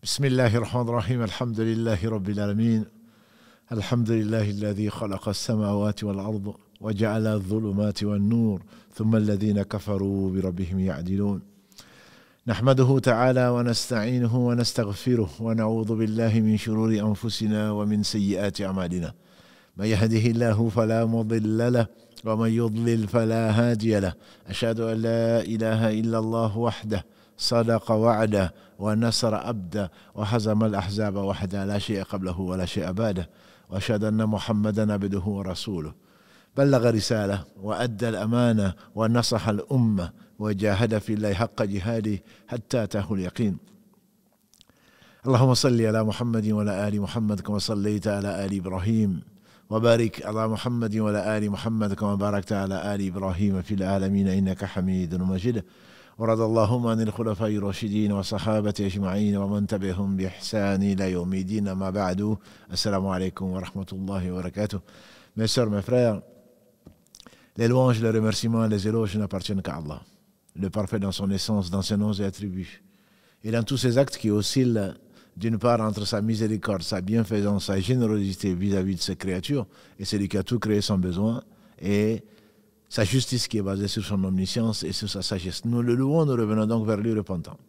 بسم الله الرحمن الرحيم الحمد لله رب العالمين الحمد لله الذي خلق السماوات والأرض وجعل الظلمات والنور ثم الذين كفروا بربهم يعدلون نحمده تعالى ونستعينه ونستغفره ونعوذ بالله من شرور أنفسنا ومن سيئات أعمالنا من يهده الله فلا مضل له ومن يضلل فلا هادي له أشهد أن لا إله إلا الله وحده صدق وعده ونصر أبده وهزم الأحزاب وحده لا شيء قبله ولا شيء بعده وأشهد أن محمدا عبده ورسوله بلغ رسالة وأدى الأمانة ونصح الأمة وجاهد في الله حق جهاده حتى أتاه اليقين اللهم صل على محمد وعلى آل محمد كما صليت على آل إبراهيم وبارك على محمد وعلى آل محمد كما باركت على آل إبراهيم في العالمين إنك حميد مجيد ورضى اللهم عن الخلفاء الراشدين وصحابة أجمعين ومن تبعهم بإحسان إلى يوم الدين ما بعد السلام عليكم ورحمة الله وبركاته. Mes sœurs, mes frères, les louanges, les remerciements, les éloges n'appartiennent qu'à Allah, le parfait dans son essence, dans ses noms et attributs, et dans tous ses actes qui oscillent d'une part entre sa miséricorde, sa bienfaisance, sa générosité vis-à-vis de ses créatures, et celui qui a tout créé sans besoin, et sa justice qui est basée sur son omniscience et sur sa sagesse. Nous le louons, nous revenons donc vers lui repentants.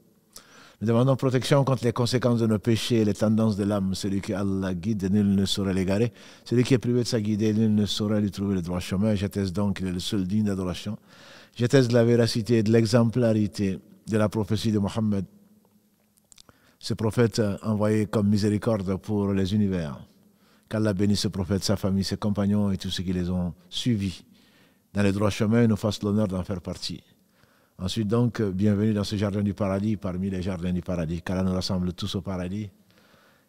Nous demandons protection contre les conséquences de nos péchés et les tendances de l'âme. Celui qui Allah guide, nul ne saurait l'égarer. Celui qui est privé de sa guidée, nul ne saurait lui trouver le droit chemin. J'atteste donc qu'il est le seul digne d'adoration. J'atteste de la véracité et de l'exemplarité de la prophétie de Mohammed, ce prophète envoyé comme miséricorde pour les univers. Qu'Allah bénisse ce prophète, sa famille, ses compagnons et tous ceux qui les ont suivis dans le droit chemin et nous fasse l'honneur d'en faire partie. Ensuite donc, bienvenue dans ce jardin du paradis, parmi les jardins du paradis, qu'Allah nous rassemble tous au paradis.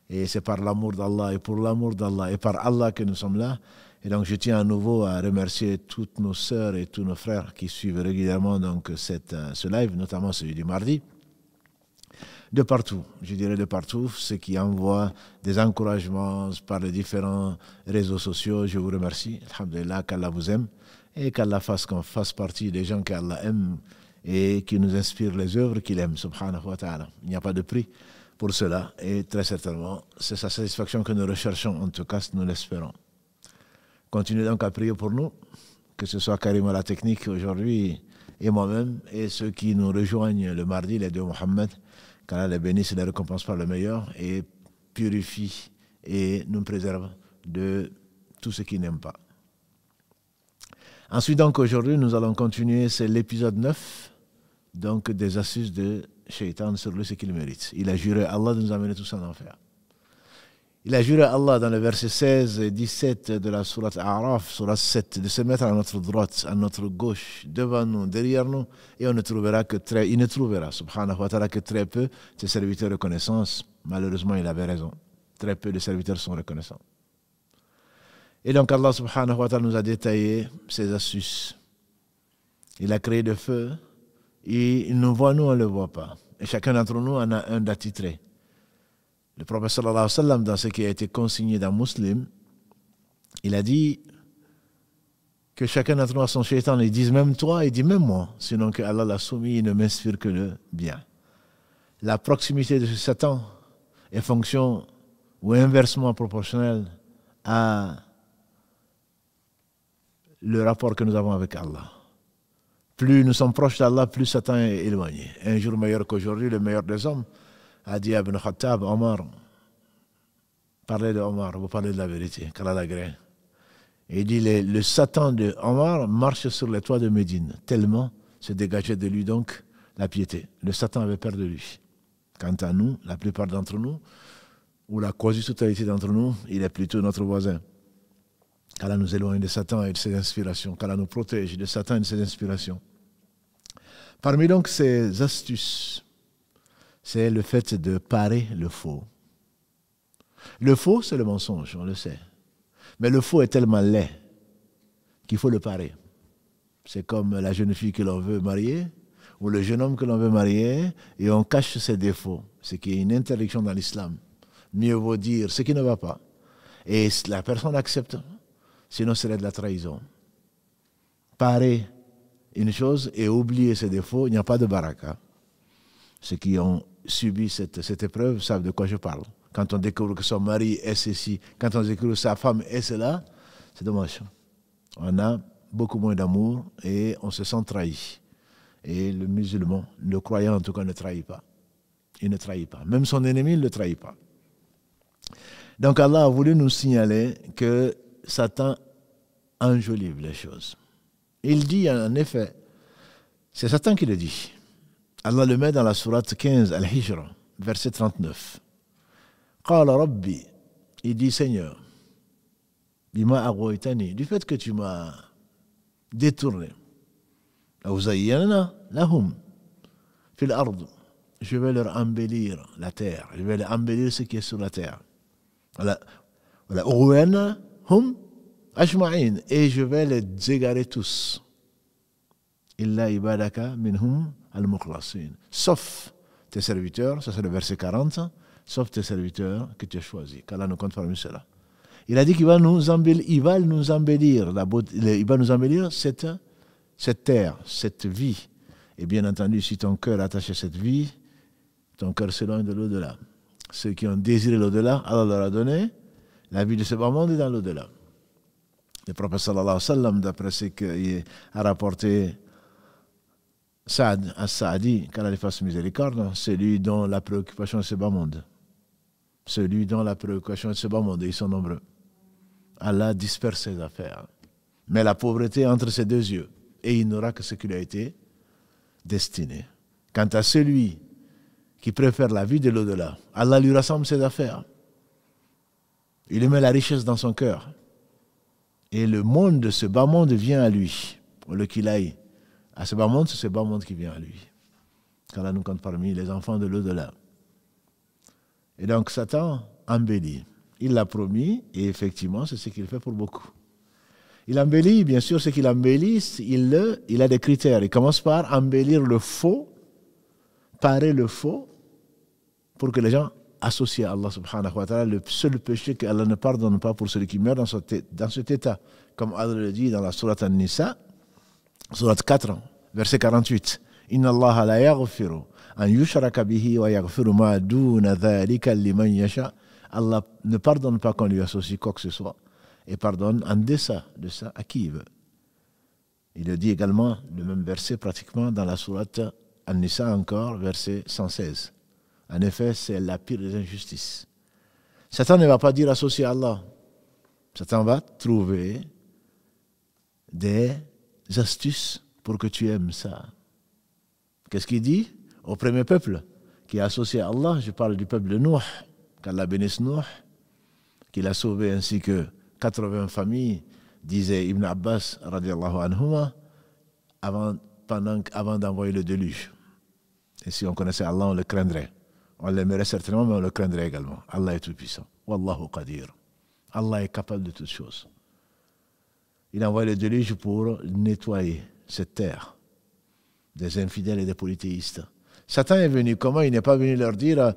Et c'est par l'amour d'Allah et pour l'amour d'Allah et par Allah que nous sommes là. Et donc je tiens à nouveau à remercier toutes nos sœurs et tous nos frères qui suivent régulièrement donc ce live, notamment celui du mardi. De partout, je dirais de partout, ceux qui envoient des encouragements par les différents réseaux sociaux, je vous remercie. Alhamdulillah, qu'Allah vous aime. Et qu'Allah fasse qu'on fasse partie des gens qu'Allah aime et qui nous inspirent les œuvres qu'il aime, subhanahu wa ta'ala. Il n'y a pas de prix pour cela et très certainement, c'est sa satisfaction que nous recherchons, en tout cas, nous l'espérons. Continuez donc à prier pour nous, que ce soit Karim à la technique aujourd'hui et moi-même et ceux qui nous rejoignent le mardi, les deux Mohammed, qu'Allah les bénisse et les récompense par le meilleur et purifie et nous préserve de tout ce qui n'aime pas. Ensuite, donc, aujourd'hui, nous allons continuer, c'est l'épisode 9, donc, des astuces de Shaitan sur lui, ce qu'il mérite. Il a juré à Allah de nous amener tous en enfer. Il a juré à Allah dans le verset 16 et 17 de la sourate A'raf, sourate 7, de se mettre à notre droite, à notre gauche, devant nous, derrière nous, et il ne trouvera, subhanahu wa ta'ala, que très peu de serviteurs reconnaissants. Malheureusement, il avait raison. Très peu de serviteurs sont reconnaissants. Et donc Allah subhanahu wa ta'ala nous a détaillé ses astuces. Il a créé le feu, et il nous voit, nous on ne le voit pas. Et chacun d'entre nous en a un d'attitré. Le prophète sallallahu alayhi wa sallam, dans ce qui a été consigné dans Muslim, il a dit que chacun d'entre nous a son shaitan. Il dit même toi, il dit même moi. Sinon que Allah l'a soumis, il ne m'inspire que le bien. La proximité de ce Satan est fonction ou inversement proportionnelle à le rapport que nous avons avec Allah. Plus nous sommes proches d'Allah, plus Satan est éloigné. Un jour meilleur qu'aujourd'hui, le meilleur des hommes a dit à Ibn Khattab, Omar, parlez de Omar, vous parlez de la vérité, qu'Allah l'agrée. Et il dit, le Satan de Omar marche sur les toits de Médine, tellement se dégageait de lui donc la piété. Le Satan avait peur de lui. Quant à nous, la plupart d'entre nous, ou la quasi-totalité d'entre nous, il est plutôt notre voisin. Qu'Allah nous éloigne de Satan et de ses inspirations. Qu'Allah nous protège de Satan et de ses inspirations. Parmi donc ces astuces, c'est le fait de parer le faux. Le faux, c'est le mensonge, on le sait. Mais le faux est tellement laid qu'il faut le parer. C'est comme la jeune fille que l'on veut marier ou le jeune homme que l'on veut marier et on cache ses défauts. Ce qui est une interdiction dans l'islam. Mieux vaut dire ce qui ne va pas. Et la personne accepte. Sinon, ce serait de la trahison. Parer une chose et oublier ses défauts, il n'y a pas de baraka. Ceux qui ont subi cette épreuve savent de quoi je parle. Quand on découvre que son mari est ceci, quand on découvre que sa femme est cela, c'est dommage. On a beaucoup moins d'amour et on se sent trahi. Et le musulman, le croyant en tout cas, ne trahit pas. Il ne trahit pas. Même son ennemi, il ne le trahit pas. Donc Allah a voulu nous signaler que Satan enjolive les choses. Il dit en effet, c'est Satan qui le dit. Allah le met dans la sourate 15, Al-Hijra, verset 39. Qala Rabbi, il dit Seigneur, bima aghwaytani, du fait que tu m'as détourné. Awzayyana lahum fil ard. Je vais leur embellir la terre. Je vais leur embellir ce qui est sur la terre. Voilà. Hum ajma'in. Et je vais les égarer tous. Illa ibadaka minhum al-mukhlasin. Sauf tes serviteurs, ça c'est le verset 40, sauf tes serviteurs que tu as choisis. Qu'Allah nous compte parmi cela. Il a dit qu'il va nous embellir, il va nous embellir cette terre, cette vie. Et bien entendu, si ton cœur est attaché à cette vie, ton cœur s'éloigne de l'au-delà. Ceux qui ont désiré l'au-delà, Allah leur a donné la vie de ce bas monde et dans l'au-delà. Le prophète sallallahu alayhi wa sallam, d'après ce qu'a rapporté Saad as-Saadi, qu'Allah lui fasse miséricorde, celui dont la préoccupation est ce bas monde. Celui dont la préoccupation est ce bas monde, et ils sont nombreux. Allah disperse ses affaires. Mais la pauvreté est entre ses deux yeux, et il n'aura que ce qui lui a été destiné. Quant à celui qui préfère la vie de l'au-delà, Allah lui rassemble ses affaires. Il lui met la richesse dans son cœur. Et le monde de ce bas monde vient à lui. Au lieu qu'il aille à ce bas monde, c'est ce bas monde qui vient à lui. qu'Allah nous compte parmi les enfants de l'au-delà. Et donc Satan embellit. Il l'a promis et effectivement c'est ce qu'il fait pour beaucoup. Il embellit, bien sûr, ce qu'il embellit, il a des critères. Il commence par embellir le faux, parer le faux, pour que les gens associent à Allah subhanahu wa ta'ala le seul péché qu'Allah ne pardonne pas pour celui qui meurt dans cet état. Comme Allah le dit dans la sourate An-Nisa, sourate 4, verset 48. Inna Allah la yaghfiru an yushraka bihi wa yaghfiru ma duna dhalika liman yasha. Allah ne pardonne pas qu'on lui associe quoi que ce soit et pardonne en deçà de ça à qui il veut. Il le dit également, le même verset pratiquement dans la sourate An-Nisa encore, verset 116. En effet, c'est la pire des injustices. Satan ne va pas dire associer à Allah. Satan va trouver des astuces pour que tu aimes ça. Qu'est-ce qu'il dit au premier peuple qui est associé à Allah? Je parle du peuple de Nuh, qu'Allah bénisse Nuh, qu'il a sauvé ainsi que 80 familles, disait Ibn Abbas radiallahu anhuma, avant d'envoyer le déluge. Et si on connaissait Allah, on le craindrait. On l'aimerait certainement, mais on le craindrait également. Allah est tout puissant. Wallahu qadir. Allah est capable de toutes choses. Il a envoyé le déluge pour nettoyer cette terre des infidèles et des polythéistes. Satan est venu comment? Il n'est pas venu leur dire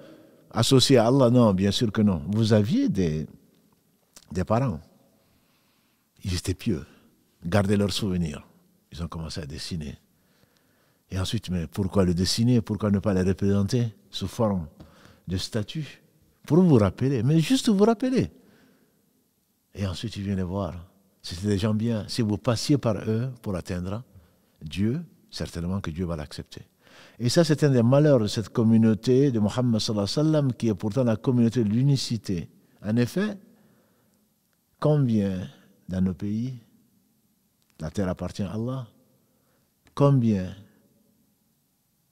associé à Allah. Non, bien sûr que non. Vous aviez des parents. Ils étaient pieux. Gardez leurs souvenirs. Ils ont commencé à dessiner. Et ensuite, mais pourquoi le dessiner? Pourquoi ne pas les représenter sous forme de statues? Pour vous rappeler, mais juste vous rappeler. Et ensuite, il vient les voir. C'était des gens bien. Si vous passiez par eux pour atteindre Dieu, certainement que Dieu va l'accepter. Et ça, c'est un des malheurs de cette communauté de Muhammad sallallahu alayhi wa sallam, qui est pourtant la communauté de l'unicité. En effet, combien dans nos pays, la terre appartient à Allah, combien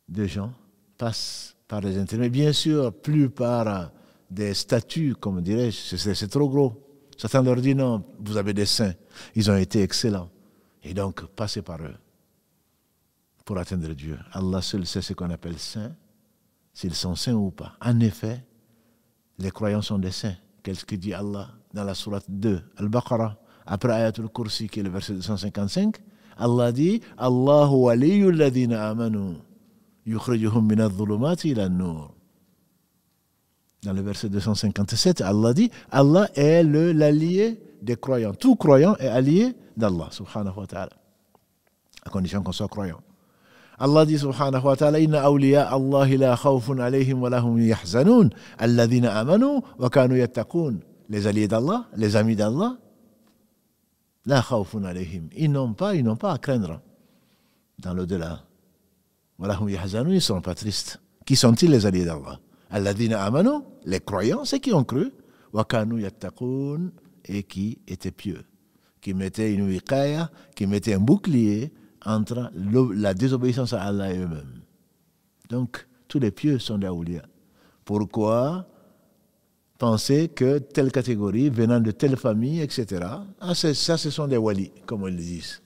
de gens passent par des intérêts, mais bien sûr, plus par des statuts, comme dirais-je, c'est trop gros. Satan leur dit non, vous avez des saints, ils ont été excellents. Et donc, passez par eux pour atteindre Dieu. Allah seul sait ce qu'on appelle saints, s'ils sont saints ou pas. En effet, les croyants sont des saints. Qu'est-ce que dit Allah dans la sourate 2, Al-Baqarah, après Ayatul Kursi, qui est le verset 255, Allah dit Allahu waliyul ladhina amanu yukhrijuhum min adh-dhulumati ila an-nur. Dans le verset 257, Allah dit Allah est l'allié des croyants. Tout croyant est allié d'Allah, subhanahu wa ta'ala, à condition qu'on soit croyant. Allah dit subhanahu wa ta'ala, inna awliya Allahi la khawfun alayhim wa lahum yahzanun, alladhina amanu wa kanu yattaqun. Les alliés d'Allah, les amis d'Allah, la khawfun alayhim. Ils n'ont pas à craindre dans l'au-delà. Wa lahum yahzanun, ils ne sont pas tristes. Qui sont-ils les alliés d'Allah? Alladhina amanu, les croyants, ceux qui ont cru, wa kanu yattaqun, et qui étaient pieux, qui mettaient une wiqaya, qui mettaient un bouclier entre la désobéissance à Allah et eux-mêmes. Donc, tous les pieux sont des awliya. Pourquoi penser que telle catégorie, venant de telle famille, etc., ça, ce sont des walis, comme ils le disent.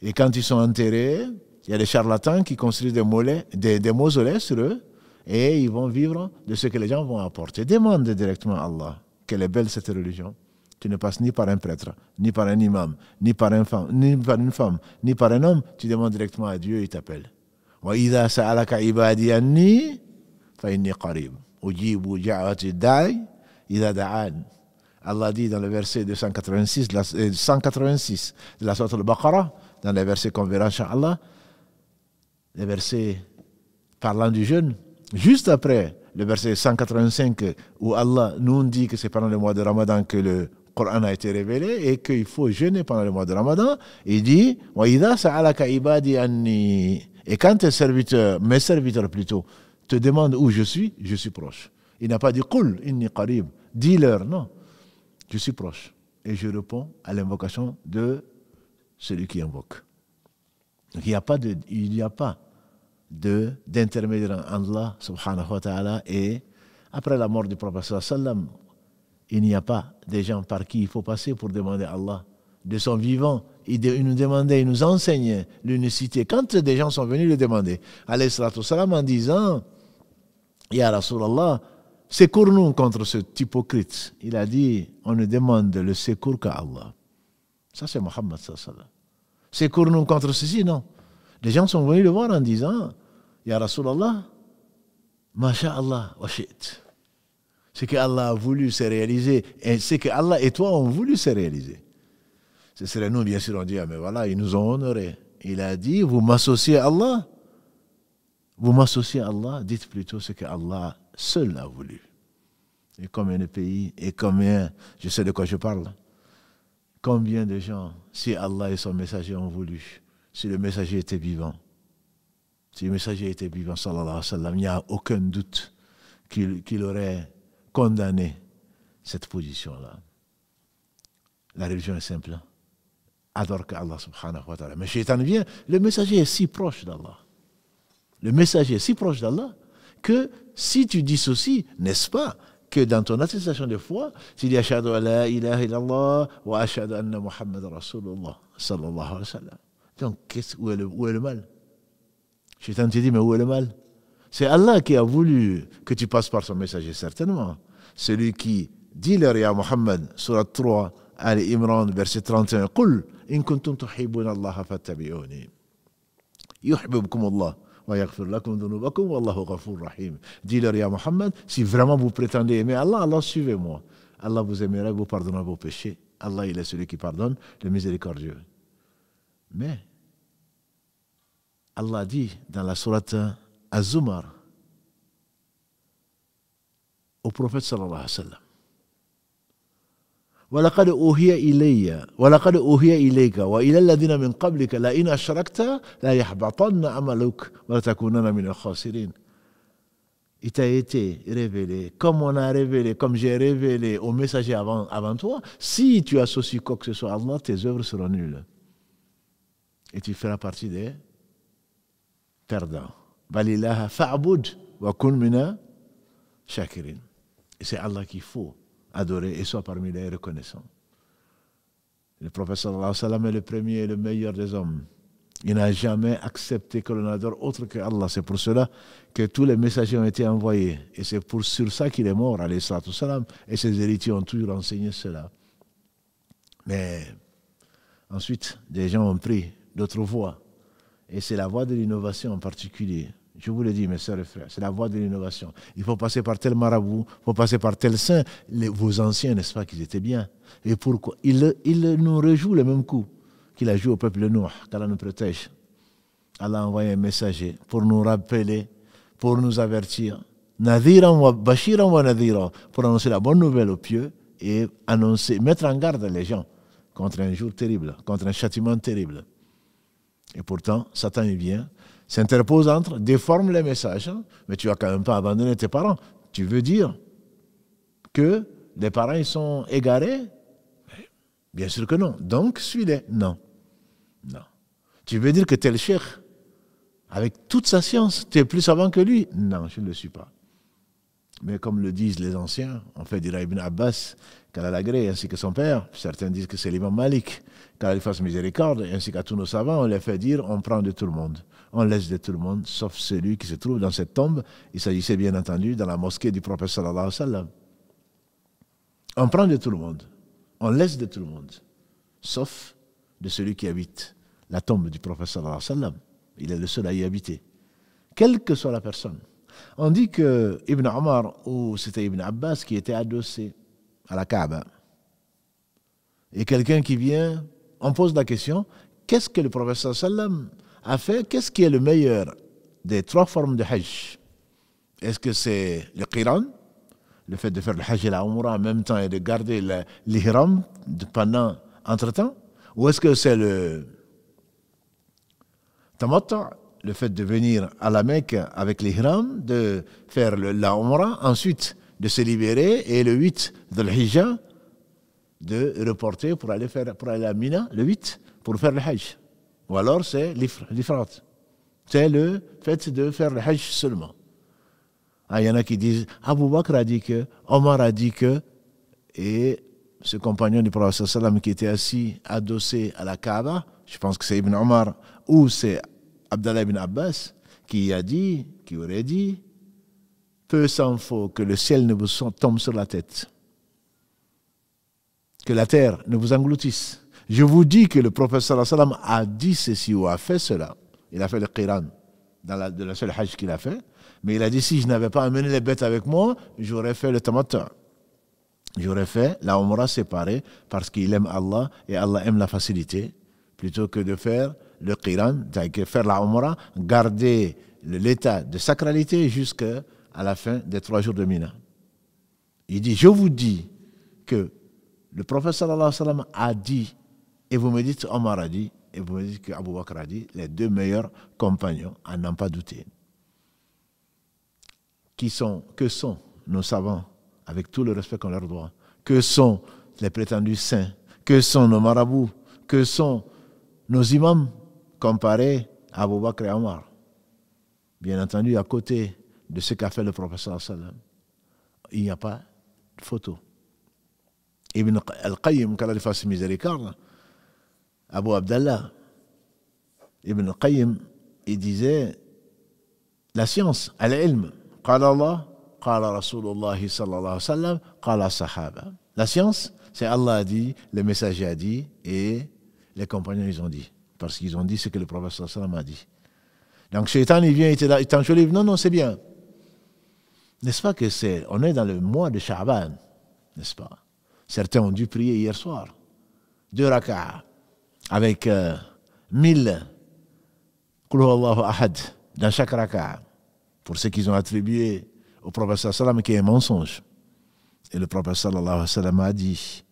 Et quand ils sont enterrés, il y a des charlatans qui construisent des mausolées sur eux, et ils vont vivre de ce que les gens vont apporter. Demande directement à Allah quelle est belle cette religion. Tu ne passes ni par un prêtre, ni par un imam, ni par une femme, ni par un homme. Tu demandes directement à Dieu, il t'appelle. وَإِذَا سَأَلَكَ عِبَادِي أَنِّي فَإِنِّي قَرِيبٌ أُجِيبُ دَعْوَةَ الدَّاعِ إِذَا دَعَانِ. Allah dit dans le verset 186 de la sourate Al-Baqarah, dans les versets qu'on verra, Inch'Allah, les versets parlant du jeûne, juste après le verset 185 où Allah nous dit que c'est pendant le mois de Ramadan que le Coran a été révélé et qu'il faut jeûner pendant le mois de Ramadan, il dit وَإِذَا سَأَلَكَ عِبَادِي أَنِّي. Et quand tes serviteurs, mes serviteurs plutôt, te demandent où je suis proche. Il n'a pas dit قُلْ إِنِّي قَرِيبٌ, dis-leur, non, je suis proche et je réponds à l'invocation de celui qui invoque. Donc, il n'y a pas d'intermédiaire entre Allah subhanahu wa ta'ala et après la mort du prophète sallam, il n'y a pas des gens par qui il faut passer pour demander à Allah. De son vivant, il nous demandait, il nous enseignait l'unicité. Quand des gens sont venus le demander, alayhi salatu wassalam, en disant Ya Rasulallah, secours-nous contre cet hypocrite. Il a dit, on ne demande le secours qu'à Allah. Ça c'est Muhammad sallam. Secours-nous contre ceci, non. Les gens sont venus le voir en disant Ya Rasulallah, Masha'Allah wa shi't. Ce que Allah a voulu se réaliser et ce que Allah et toi ont voulu se réaliser. Ce serait nous, bien sûr, on dit, ah, mais voilà, ils nous ont honorés. Il a dit, vous m'associez à Allah. Vous m'associez à Allah, dites plutôt ce que Allah seul a voulu. Et combien de pays, et combien, je sais de quoi je parle, combien de gens, si Allah et son messager ont voulu, si le messager était vivant, sallallahu alayhi wa sallam, il n'y a aucun doute qu'il aurait condamné cette position-là. La religion est simple. Adore qu'Allah subhanahu wa ta'ala. Mais Shaitan vient, le messager est si proche d'Allah. Le messager est si proche d'Allah que si tu dissocies, n'est-ce pas, que dans ton attestation de foi, tu dis Ashhadu an la ilaha illallah wa ashhadu anna Muhammad Rasulullah sallallahu alayhi wa sallam. Donc, où est le mal? Shaitan te dit, mais où est le mal? C'est Allah qui a voulu que tu passes par son messager, certainement. Celui qui dit leur Ya Muhammad, surat 3, Ali Imran, verset 31, قُلْ إِن كُنْتُمْ تُحِبُّونَ اللَّهَ فَاتَّبِعُونِي يُحْبِبْكُمُ اللَّهُ وَيَغْفِرْ لَكُمْ ذُنُوبَكُمْ وَاللَّهُ غَفُورٌ رَحِيمٌ. Dis-leur Ya Muhammad, si vraiment vous prétendez aimer Allah, alors suivez-moi. Allah vous aimera, vous pardonnera vos péchés. Allah, il est celui qui pardonne, le miséricordieux. Mais Allah dit dans la sourate Az-Zumar au prophète sallallahu alayhi wa sallam وَلَقَدْ أُوحِيَ إِلَيْكَ وَإِلَى الَّذِينَ مِنْ قَبْلِكَ لَئِنْ أَشْرَكْتَ لَيَحْبَطَنَّ عَمَلُكَ وَلَتَكُونَنَّ مِنَ الْخَاسِرِينَ. Il t'a été révélé, comme j'ai révélé aux messagers avant toi, si tu associes quoi que ce soit à Allah, tes œuvres seront nulles. Et tu feras partie des perdants. Balillaha fa'bud wa kun mina shakirin. Et c'est Allah qu'il faut adorer et soit parmi les reconnaissants. Le prophète sallallahu alayhi wa sallam est le premier et le meilleur des hommes. Il n'a jamais accepté que l'on adore autre que Allah. C'est pour cela que tous les messagers ont été envoyés. Et c'est sur ça qu'il est mort, alayhi salatu wa salam. Et ses héritiers ont toujours enseigné cela. Mais ensuite, des gens ont pris d'autres voies. Et c'est la voie de l'innovation en particulier. Je vous le dis, mes sœurs et frères, c'est la voie de l'innovation. Il faut passer par tel marabout, il faut passer par tel saint. Vos anciens, n'est-ce pas, qu'ils étaient bien. Et pourquoi il nous rejoue le même coup qu'il a joué au peuple Nuh, qu'Allah nous protège. Allah a envoyé un messager pour nous rappeler, pour nous avertir. Nadhiran wa bashiran wa nadhira, pour annoncer la bonne nouvelle aux pieux et annoncer, mettre en garde les gens contre un jour terrible, contre un châtiment terrible. Et pourtant, Satan il vient, s'interpose entre, déforme les messages, mais tu vas quand même pas abandonner tes parents. Tu veux dire que les parents ils sont égarés? Bien sûr que non. Donc, suis-les. Non. Non. Tu veux dire que tel cheikh, avec toute sa science, tu es plus savant que lui? Non, je ne le suis pas. Mais comme le disent les anciens, on fait dire à Ibn Abbas, Kalalagré, ainsi que son père, certains disent que c'est l'imam Malik, qu'Allah lui fasse miséricorde, ainsi qu'à tous nos savants, on les fait dire, on prend de tout le monde. On laisse de tout le monde, sauf celui qui se trouve dans cette tombe. Il s'agissait bien entendu dans la mosquée du prophète sallallahu alayhi wa sallam. On prend de tout le monde. On laisse de tout le monde, sauf de celui qui habite la tombe du prophète sallallahu alayhi wa sallam. Il est le seul à y habiter, quelle que soit la personne. On dit que Ibn Omar, ou c'était Ibn Abbas, qui était adossé à la Kaaba. Et quelqu'un qui vient, on pose la question, qu'est-ce que le prophète sallallahu alayhi wa sallam a fait? Qu'est-ce qui est le meilleur des trois formes de Hajj? Est-ce que c'est le Qiran, le fait de faire le Hajj et la Umrah en même temps et de garder l'ihram pendant entre-temps? Ou est-ce que c'est le Tamattu, le fait de venir à la Mecque avec l'ihram, de faire la Umrah, ensuite de se libérer et le 8 de l'Hijjah de reporter pour aller à Mina le 8 pour faire le Hajj? Ou alors c'est l'Ifrat, c'est le fait de faire le Hajj seulement. Il y en a qui disent Abu Bakr a dit que, Omar a dit que, et ce compagnon du prophète sallam qui était assis, adossé à la Kaaba, je pense que c'est Ibn Omar ou c'est Abdallah ibn Abbas, qui aurait dit, peu s'en faut que le ciel ne vous tombe sur la tête, que la terre ne vous engloutisse. Je vous dis que le prophète sallallahu alayhi wa sallam a dit ceci ou a fait cela. Il a fait le Qiran, de la seule Hajj qu'il a fait. Mais il a dit, si je n'avais pas amené les bêtes avec moi, j'aurais fait le Tamattu. J'aurais fait la Umrah séparée parce qu'il aime Allah et Allah aime la facilité, plutôt que de faire le Qiran, c'est-à-dire faire la Umrah, garder l'état de sacralité jusqu'à la fin des 3 jours de Mina. Il dit, je vous dis que le prophète sallallahu alayhi wa sallam a dit, et vous me dites Omar a dit, et vous me dites qu'Abu Bakr a dit, les deux meilleurs compagnons, à n'en pas douter. Que sont nos savants, avec tout le respect qu'on leur doit? Que sont les prétendus saints? Que sont nos marabouts? Que sont nos imams comparés à Abu Bakr et Omar? Bien entendu, à côté de ce qu'a fait le prophète sallallahu alayhi wa sallam, il n'y a pas de photo. Ibn al-Qayyim, qu'Allah lui fasse miséricorde, Abu Abdallah, Ibn al-Qayyim, il disait, la science, al-ilm, qala Allah, qala Rasulullah sallallahu alayhi wa sallam, qala sahaba. La science, c'est Allah a dit, le messager a dit, et les compagnons ils ont dit. Parce qu'ils ont dit ce que le prophète sallallahu alayhi wa sallam a dit. Donc Shaitan, il vient, il t'enjolive. Non, c'est bien. N'est-ce pas que on est dans le mois de Sha'ban, n'est-ce pas? Certains ont dû prier hier soir 2 rak'ah avec 1000 Qul huwallahu ahad dans chaque rak'ah, pour ce qu'ils ont attribué au prophète sallallahu alayhi wa sallam qui est un mensonge. Et le prophète sallallahu alayhi wa sallam a dit,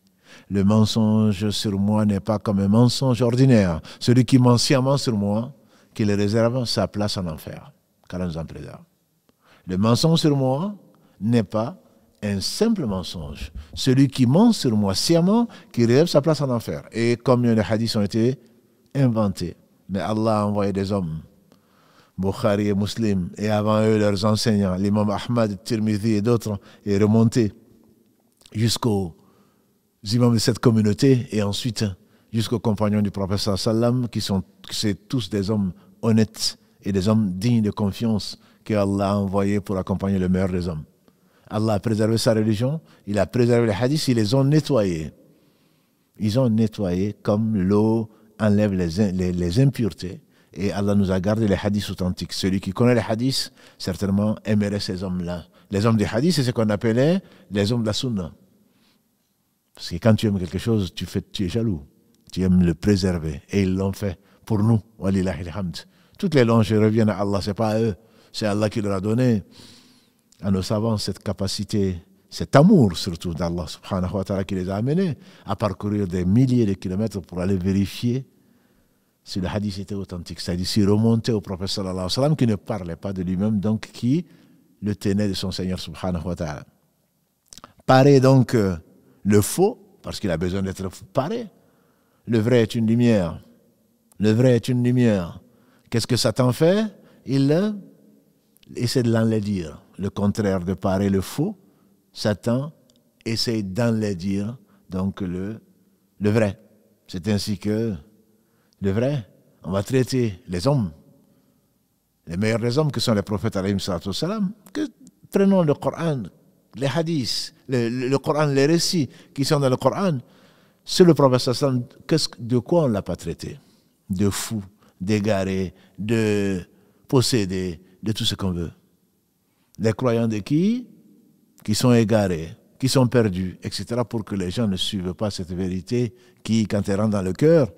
le mensonge sur moi n'est pas comme un mensonge ordinaire. Celui qui ment sciemment sur moi, qu'il réserve sa place en enfer. Qu'Allah nous en préserve. Le mensonge sur moi n'est pas un simple mensonge. Celui qui ment sur moi sciemment, qui réserve sa place en enfer. Et combien de hadiths ont été inventés. Mais Allah a envoyé des hommes, Bukhari et Muslim, et avant eux leurs enseignants, l'imam Ahmad, Tirmidhi et d'autres, et remonté jusqu'aux imams de cette communauté, et ensuite jusqu'aux compagnons du prophète sallallahu alayhi wa sallam, c'est tous des hommes honnêtes et des hommes dignes de confiance que Allah a envoyés pour accompagner le meilleur des hommes. Allah a préservé sa religion, il a préservé les hadiths, ils les ont nettoyés. Ils ont nettoyé comme l'eau enlève les impuretés. Et Allah nous a gardé les hadiths authentiques. Celui qui connaît les hadiths, certainement aimerait ces hommes-là. Les hommes des hadiths, c'est ce qu'on appelait les hommes de la sunna. Parce que quand tu aimes quelque chose, tu es jaloux. Tu aimes le préserver. Et ils l'ont fait pour nous. Walillahi alhamd. Toutes les louanges reviennent à Allah, ce n'est pas à eux. C'est Allah qui leur a donné à nos savants cette capacité, cet amour surtout d'Allah subhanahu wa ta'ala qui les a amenés à parcourir des milliers de kilomètres pour aller vérifier si le hadith était authentique. C'est-à-dire s'y remonter au prophète sallallahu alayhi wa sallam qui ne parlait pas de lui-même, donc qui le tenait de son Seigneur subhanahu wa ta'ala. Parer donc le faux, parce qu'il a besoin d'être paré. Le vrai est une lumière. Le vrai est une lumière. Qu'est-ce que Satan fait? Il essaie de l'enlaidir. Le contraire de parer le faux, Satan essaie d'enlaidir donc le vrai. C'est ainsi que le vrai, on va traiter les hommes, les meilleurs des hommes que sont les prophètes alayhim salatu wassalam, que prenons le Coran, les hadiths, le Coran, les récits qui sont dans le Coran, c'est le prophète sallallahu alayhi wa sallam, de quoi on ne l'a pas traité? De fou, d'égaré, de possédé, de tout ce qu'on veut. Les croyants de qui sont égarés, qui sont perdus, etc., pour que les gens ne suivent pas cette vérité qui, quand elle rentre dans le cœur,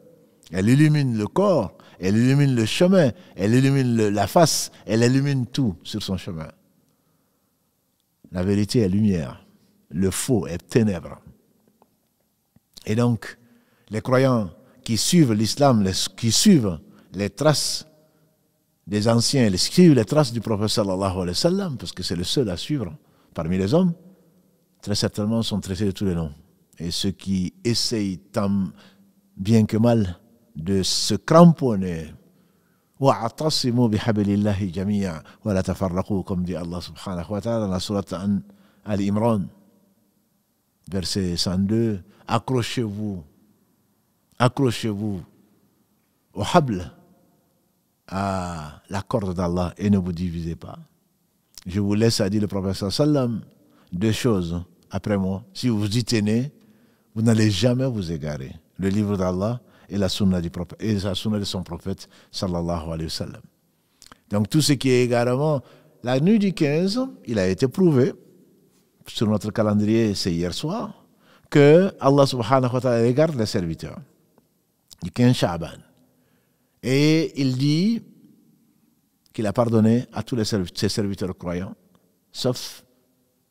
elle illumine le corps, elle illumine le chemin, elle illumine la face, elle illumine tout sur son chemin. La vérité est lumière, le faux est ténèbres. Et donc, les croyants qui suivent l'islam, qui suivent les traces des anciens, qui suivent les traces du prophète sallallahu alayhi wa sallam, parce que c'est le seul à suivre parmi les hommes, très certainement sont traités de tous les noms. Et ceux qui essayent tant bien que mal de se cramponner, وَاعْتَصِمُوا بِحَبْلِ اللَّهِ جَمِيعًا وَلَا تَفَرَّقُوا, comme dit Allah subhanahu wa ta'ala dans la sourate Al-Imran, verset 102, accrochez-vous au habl, à la corde d'Allah, et ne vous divisez pas. Je vous laisse, a dit le prophète sallallahu alayhi wa sallam, deux choses après moi. Si vous y tenez, vous n'allez jamais vous égarer. Le livre d'Allah et la sunna du prophète, et la sunna de son prophète sallallahu alayhi wa sallam. Donc tout ce qui est égarement, la nuit du 15, il a été prouvé sur notre calendrier, c'est hier soir, que Allah subhanahu wa ta'ala regarde les serviteurs du 15 Sha'ban. Et il dit qu'il a pardonné à tous ses serviteurs croyants, sauf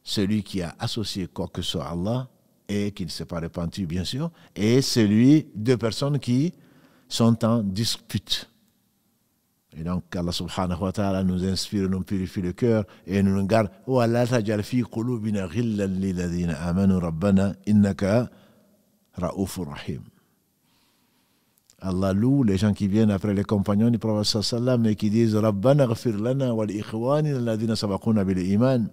celui qui a associé quoi que ce soit à Allah et qui ne s'est pas repenti, bien sûr, et deux personnes qui sont en dispute. Et donc Allah subhanahu wa ta'ala nous inspire, nous purifie le cœur et nous garde. Wa la tajal fi qulubina ghillan lil ladina amanu rabbana innaka ra'ufur rahim. Allah loue les gens qui viennent après les compagnons du prophète sallallahu alayhi wa sallam et qui disent Rabbana ghfir lana wa li ikhwanina alladhina sabaquna bil iman.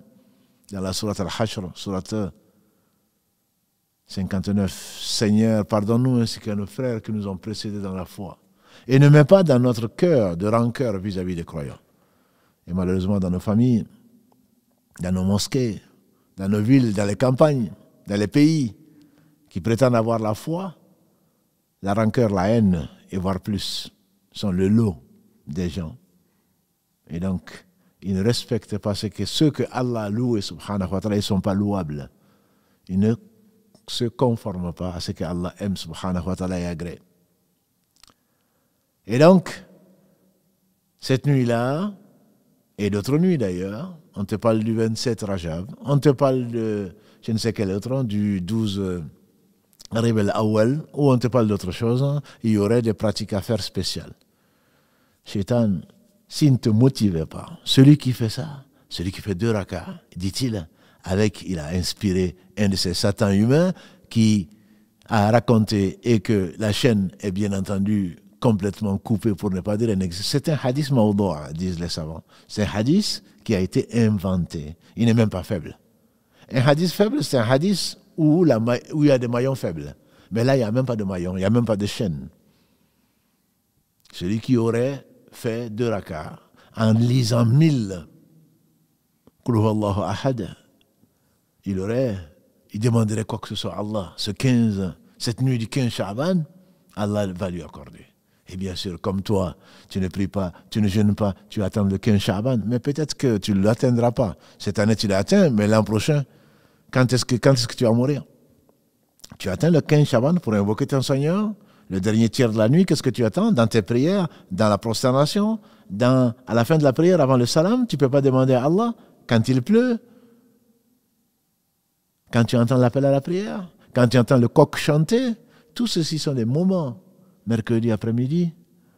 Dans la sourate Al-Hashr, sourate 59, Seigneur, pardonne-nous ainsi qu'à nos frères qui nous ont précédés dans la foi. Et ne mets pas dans notre cœur de rancœur vis-à-vis des croyants. Et malheureusement, dans nos familles, dans nos mosquées, dans nos villes, dans les campagnes, dans les pays qui prétendent avoir la foi, la rancœur, la haine, et voire plus, sont le lot des gens. Et donc, ils ne respectent pas ceux que Allah loue, subhanahu wa ta'ala, ils ne sont pas louables. Ils ne se conforment pas à ce que Allah aime, subhanahu wa ta'ala, et agrée. Et donc, cette nuit-là, et d'autres nuits d'ailleurs, on te parle du 27 Rajab, on te parle de, je ne sais quel autre, du 12 Rabi'ul al-Awwal, ou on te parle d'autre chose, il y aurait des pratiques à faire spéciales. Shaitan, s'il ne te motivait pas, celui qui fait ça, celui qui fait 2 rakas, dit-il, il a inspiré un de ces satans humains qui a raconté, et que la chaîne est bien entendu complètement coupée pour ne pas dire inexistante. C'est un hadith mawdou'a, disent les savants. C'est un hadith qui a été inventé. Il n'est même pas faible. Un hadith faible, c'est un hadith où il y a des maillons faibles. Mais là, il n'y a même pas de maillons, il n'y a même pas de chaîne. Celui qui aurait fait 2 rakas en lisant 1000 Qul huwallahu ahad, il demanderait quoi que ce soit à Allah. Cette nuit du 15 Sha'ban, Allah va lui accorder. Et bien sûr, comme toi, tu ne pries pas, tu ne jeûnes pas, tu attends le 15 Sha'ban, mais peut-être que tu ne l'atteindras pas. Cette année, tu l'atteins, mais l'an prochain, quand est-ce que tu vas mourir? Tu atteins le 15 Sha'ban pour invoquer ton Seigneur, Le dernier tiers de la nuit, qu'est-ce que tu attends? Dans tes prières, dans la prosternation, à la fin de la prière, avant le salam, tu ne peux pas demander à Allah quand il pleut, quand tu entends l'appel à la prière, quand tu entends le coq chanter. Tout ceci sont des moments. Mercredi après-midi,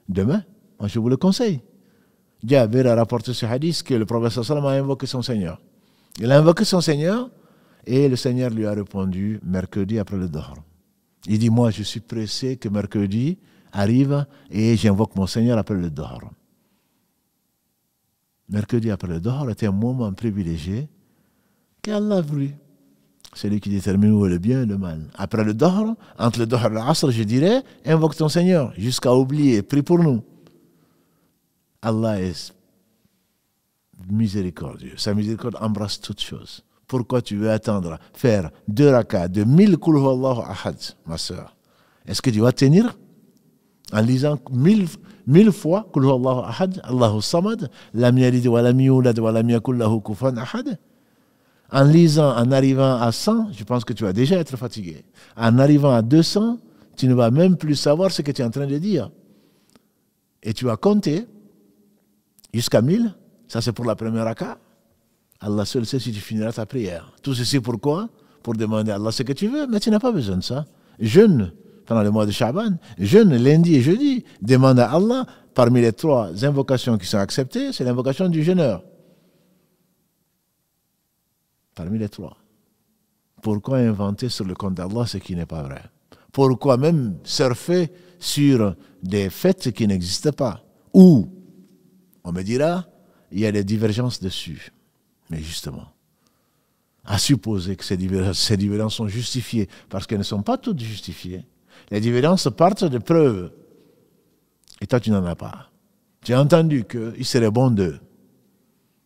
demain, moi je vous le conseille. Jabir a rapporté ce hadith que le prophète sallam a invoqué son Seigneur. Il a invoqué son Seigneur et le Seigneur lui a répondu mercredi après le Dohr. Il dit, moi je suis pressé que mercredi arrive et j'invoque mon Seigneur après le Dohr. Mercredi après le Dohr était un moment privilégié qu'Allah a voulu. C'est lui qui détermine où est le bien et le mal. Après le Dohr, entre le Dohr et l'Asr, je dirais, invoque ton Seigneur jusqu'à oublier, prie pour nous. Allah est miséricordieux. Sa miséricorde embrasse toutes choses. Pourquoi tu veux attendre, faire 2 rakats de 1000 Qul Huwallahu Ahad, ma soeur? Est-ce que tu vas tenir en lisant 1000 fois Qul Huwallahu Ahad, Allahu Samad, Lam Yalid wa lam yulad wa lam yakul lahu kufuwan ahad? En lisant, en arrivant à 100, je pense que tu vas déjà être fatigué. En arrivant à 200, tu ne vas même plus savoir ce que tu es en train de dire. Et tu vas compter jusqu'à 1000. Ça, c'est pour la première raka. Allah seul sait si tu finiras ta prière. Tout ceci pourquoi? Pour demander à Allah ce que tu veux, mais tu n'as pas besoin de ça. Jeûne pendant le mois de Sha'ban, jeûne lundi et jeudi. Demande à Allah, parmi les 3 invocations qui sont acceptées, c'est l'invocation du jeûneur. Parmi les 3. Pourquoi inventer sur le compte d'Allah ce qui n'est pas vrai? Pourquoi même surfer sur des fêtes qui n'existent pas? Ou, on me dira, il y a des divergences dessus. Mais justement, à supposer que ces divergences sont justifiées, parce qu'elles ne sont pas toutes justifiées, les divergences partent de preuves. Et toi, tu n'en as pas. Tu as entendu qu'il serait bon de...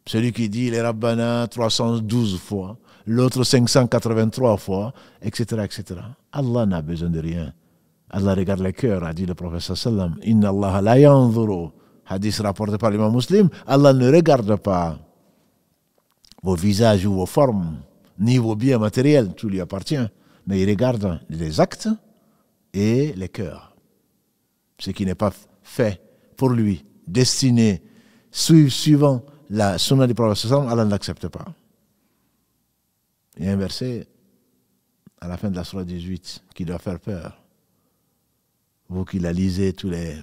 Celui qui dit les Rabbana 312 fois, l'autre 583 fois, etc., etc. Allah n'a besoin de rien. Allah regarde les cœurs, a dit le prophète sallam. Inna Allah la yanzuru. Hadith rapporté par l'imam Muslim. Allah ne regarde pas vos visages ou vos formes, ni vos biens matériels, tout lui appartient. Mais il regarde les actes et les cœurs. Ce qui n'est pas fait pour lui, destiné, suivant la sunna du prophète sallam, Allah ne l'accepte pas. Il y a un verset à la fin de la surah 18 qui doit faire peur. Vous qui la lisez tous les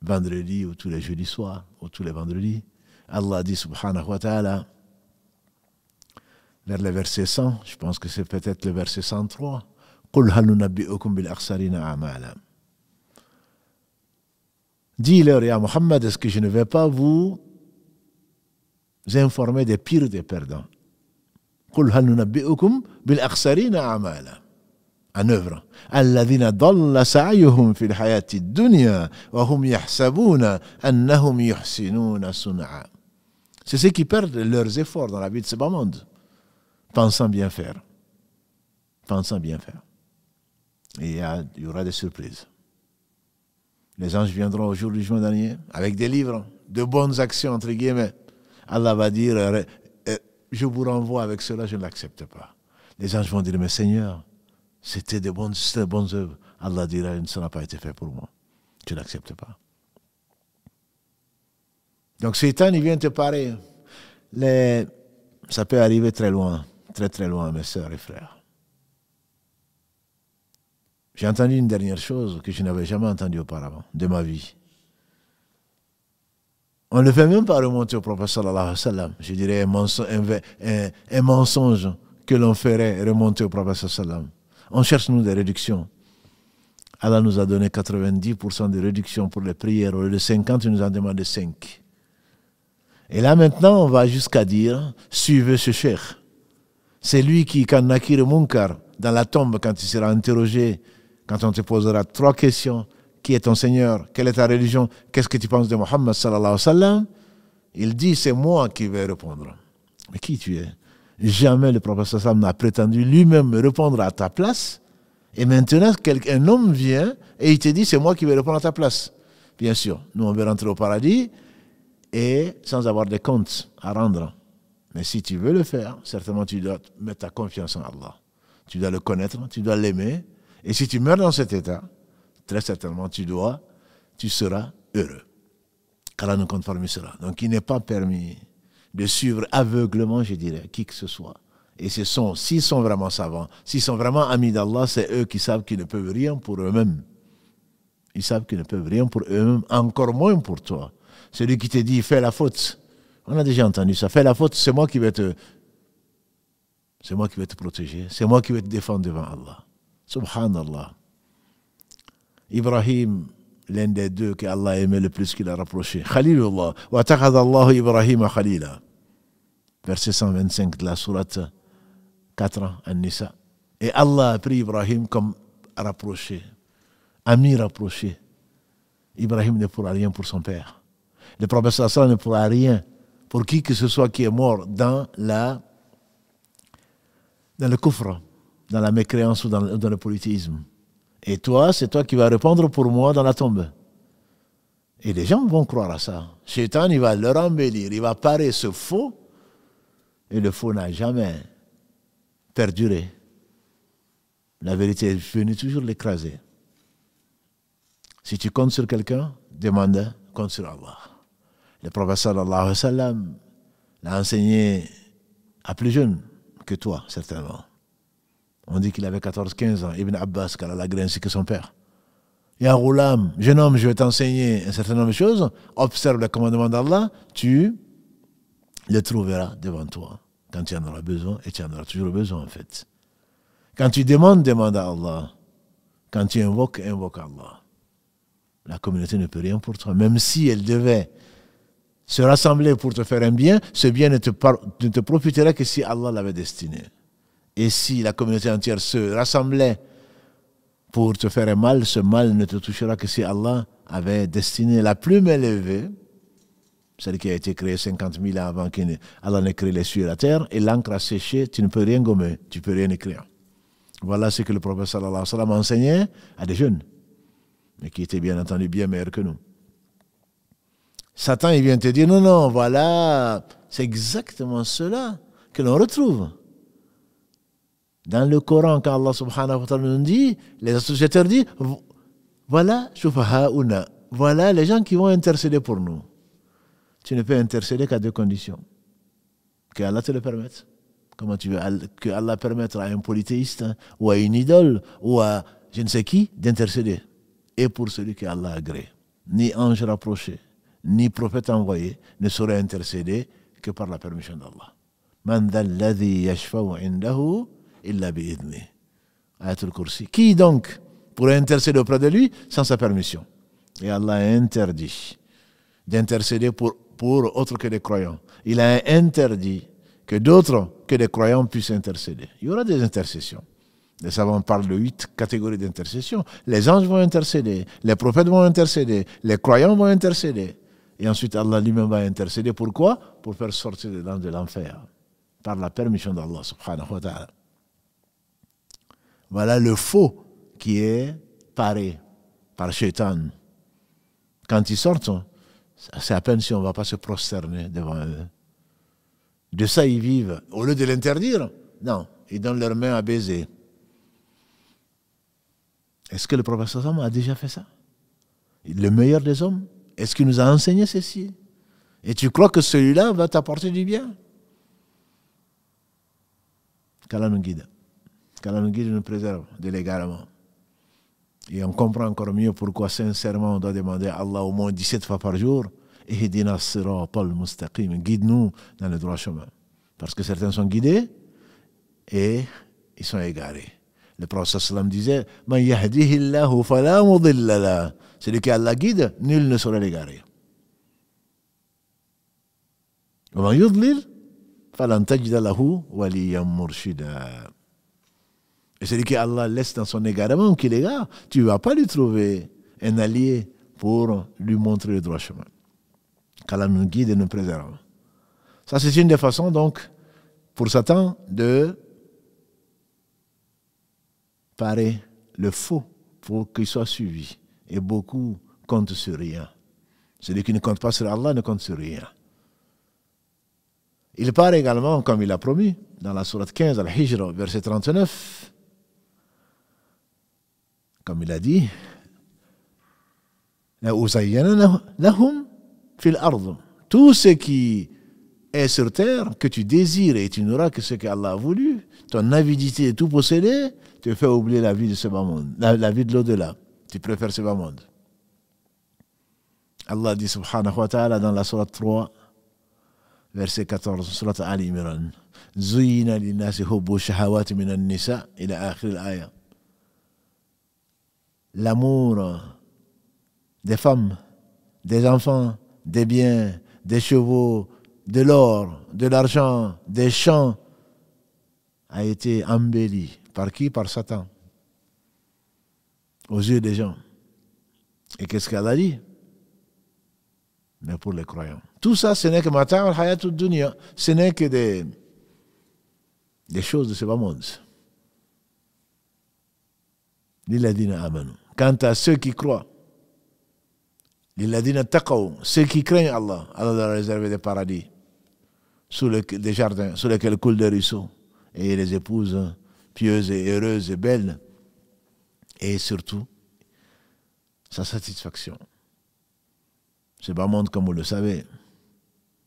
vendredis ou tous les jeudis soirs ou tous les vendredis, Allah dit subhanahu wa ta'ala vers le verset 100, je pense que c'est peut-être le verset 103, قُلْ هَلْ نُنَبِّئُكُمْ بِالْأَخْسَرِينَ أَعْمَالًا. Dis-leur, ya Muhammad, est-ce que je ne vais pas vous informer des pires des perdants? قُلْ هَلْ نُنَبِّئُكُمْ بِالْأَخْسَرِينَ أَعْمَالًا. En œuvre. الَّذِينَ ضَلَّ سَعْيُهُمْ فِي الْحَيَاةِ الدُّنْيَا وَهُمْ يَحْسَبُونَ أَنَّهُمْ يُحْسِنُونَ صُنْعًا. C'est ceux qui perdent leurs efforts dans la vie de ce bas monde, pensant bien faire. Pensant bien faire. Et il y aura des surprises. Les anges viendront au jour du jugement dernier avec des livres de bonnes actions, entre guillemets. Allah va dire, je vous renvoie avec cela, je ne l'accepte pas. Les anges vont dire, mais Seigneur, c'était de bonnes œuvres. Allah dira, ça n'a pas été fait pour moi. Je n'accepte pas. Donc Satan, il vient te parer. Ça peut arriver très loin, très très loin, mes sœurs et frères. J'ai entendu une dernière chose que je n'avais jamais entendue auparavant de ma vie. On ne fait même pas remonter au prophète sallallahu alayhi wa sallam. Je dirais un mensonge que l'on ferait remonter au prophète sallallahu alayhi wa sallam. On cherche, nous, des réductions. Allah nous a donné 90% de réduction pour les prières. Au lieu de 50, il nous a demandé 5. Et là, maintenant, on va jusqu'à dire, suivez ce cheikh. C'est lui qui, quand Nakir Munkar, dans la tombe, quand il sera interrogé, quand on te posera 3 questions, qui est ton Seigneur, quelle est ta religion, qu'est-ce que tu penses de Mohammed sallallahu alayhi wa sallam, il dit, c'est moi qui vais répondre. Mais qui tu es? Jamais le prophète sallallahu alayhi wa sallam n'a prétendu lui-même répondre à ta place. Et maintenant, un homme vient et il te dit, c'est moi qui vais répondre à ta place. Bien sûr, nous on veut rentrer au paradis et sans avoir de comptes à rendre. Mais si tu veux le faire, certainement tu dois mettre ta confiance en Allah. Tu dois le connaître, tu dois l'aimer. Et si tu meurs dans cet état, très certainement tu seras heureux. Qu'Allah nous compte parmi cela. Donc il n'est pas permis de suivre aveuglement, je dirais, qui que ce soit. Et s'ils sont vraiment savants, s'ils sont vraiment amis d'Allah, c'est eux qui savent qu'ils ne peuvent rien pour eux-mêmes. Ils savent qu'ils ne peuvent rien pour eux-mêmes, encore moins pour toi. Celui qui te dit, fais la faute. On a déjà entendu ça. Fais la faute, c'est moi qui vais te protéger. C'est moi qui vais te défendre devant Allah. Subhanallah. Ibrahim, l'un des deux que Allah aimait le plus qu'il a rapproché. Khalilullah. Wa takhadallahu Ibrahim khalila. Verset 125 de la sourate 4 An-Nisa. Et Allah a pris Ibrahim comme rapproché, ami rapproché. Ibrahim ne pourra rien pour son père. Le prophète sallallahu ne pourra rien pour qui que ce soit qui est mort dans le kufr, dans la mécréance ou dans le polythéisme. Et toi, c'est toi qui vas répondre pour moi dans la tombe. Et les gens vont croire à ça. Shaitan, il va leur embellir, il va parer ce faux, et le faux n'a jamais perduré. La vérité est venue toujours l'écraser. Si tu comptes sur quelqu'un, compte sur Allah. Le prophète sallallahu alayhi wa sallam l'a enseigné à plus jeune que toi, certainement. On dit qu'il avait 14-15 ans. Ibn Abbas, car Allah a ainsi que son père. Ya Ghulam, jeune homme, je vais t'enseigner un certain nombre de choses. Observe le commandement d'Allah, tu le trouveras devant toi. Quand tu en auras besoin, et tu en auras toujours besoin en fait. Quand tu demandes, demande à Allah. Quand tu invoques, invoque Allah. La communauté ne peut rien pour toi. Même si elle devait se rassembler pour te faire un bien, ce bien ne te profitera que si Allah l'avait destiné. Et si la communauté entière se rassemblait pour te faire un mal, ce mal ne te touchera que si Allah avait destiné la plume élevée, celle qui a été créée 50 000 ans avant qu'Allah n'ait créé les cieux et la terre, et l'encre a séché, tu ne peux rien gommer, tu ne peux rien écrire. Voilà ce que le prophète sallallahu alayhi wa sallam enseignait à des jeunes, mais qui étaient bien entendu bien meilleurs que nous. Satan, il vient te dire, non, voilà, c'est exactement cela que l'on retrouve. Dans le Coran, quand Allah subhanahu wa ta'ala nous dit, les associateurs disent, voilà, shufaha'una, voilà les gens qui vont intercéder pour nous. Tu ne peux intercéder qu'à deux conditions. Que Allah te le permette. Comment tu veux que Allah permette à un polythéiste ou à une idole ou à je ne sais qui d'intercéder. Et pour celui que Allah a agréé. Ni ange rapproché, ni prophète envoyé ne saurait intercéder que par la permission d'Allah. Man dhalladhi yashfa'u indahu illa bi'idni. Ayatul Kursi. Qui donc pourrait intercéder auprès de lui sans sa permission? Et Allah a interdit d'intercéder pour autres que des croyants. Il a interdit que d'autres que des croyants puissent intercéder. Il y aura des intercessions. Les savants parlent de 8 catégories d'intercession. Les anges vont intercéder, les prophètes vont intercéder, les croyants vont intercéder. Et ensuite Allah lui-même va intercéder. Pourquoi? Pour faire sortir les gens de l'enfer. Par la permission d'Allah subhanahu wa ta'ala. Voilà le faux qui est paré par Shaitan. Quand ils sortent, c'est à peine si on ne va pas se prosterner devant eux. De ça, ils vivent. Au lieu de l'interdire, non, ils donnent leurs mains à baiser. Est-ce que le prophète sallam a déjà fait ça? Le meilleur des hommes? Est-ce qu'il nous a enseigné ceci? Et tu crois que celui-là va t'apporter du bien? Qu'Allah nous guide. Qu'Allah nous guide et nous préserve de l'égarement. Et on comprend encore mieux pourquoi sincèrement on doit demander à Allah au moins 17 fois par jour, Ihdina siratal mustaqim, guide-nous dans le droit chemin. Parce que certains sont guidés et ils sont égarés. Le prophète sallam disait, Man yahdihillahu fala mudilla la. Celui qui Allah guide, nul ne saurait l'égarer. Wa man yudlil falan tajida lahu waliyan murshida. Et celui qui Allah laisse dans son égarement ou qui l'égare, tu ne vas pas lui trouver un allié pour lui montrer le droit chemin. Qu'Allah nous guide et nous préserve. Ça, c'est une des façons, donc, pour Satan de parer le faux pour qu'il soit suivi. Et beaucoup comptent sur rien. Celui qui ne compte pas sur Allah ne compte sur rien. Il part également, comme il a promis, dans la sourate 15, Al-Hijr, verset 39, comme il a dit, Tout ce qui est sur terre, que tu désires et tu n'auras que ce qu'Allah a voulu, ton avidité de tout posséder, te fait oublier la vie de ce bas monde, la vie de l'au-delà. Tu préfères ce bas monde. Allah dit subhanahu wa ta'ala dans la sourate 3, verset 14, sourate Ali Imran, Zuyina linnasi hubbu shahawati minan nisa ila akhir al-aya. L'amour des femmes, des enfants, des biens, des chevaux, de l'or, de l'argent, des champs a été embelli. Par qui? Par Satan. Aux yeux des gens. Et qu'est-ce qu'elle a dit? Mais pour les croyants. Tout ça, ce n'est que mata' al-hayatud dunya. Ce n'est que des choses de ce bas monde. Lilladina amanu. Quant à ceux qui croient, lilladina taqaw, ceux qui craignent Allah, Allah leur a réservé des paradis, des jardins, sous lesquels coulent des ruisseaux, et les épouses pieuses et heureuses et belles, et surtout, sa satisfaction. Ce bas monde, comme vous le savez,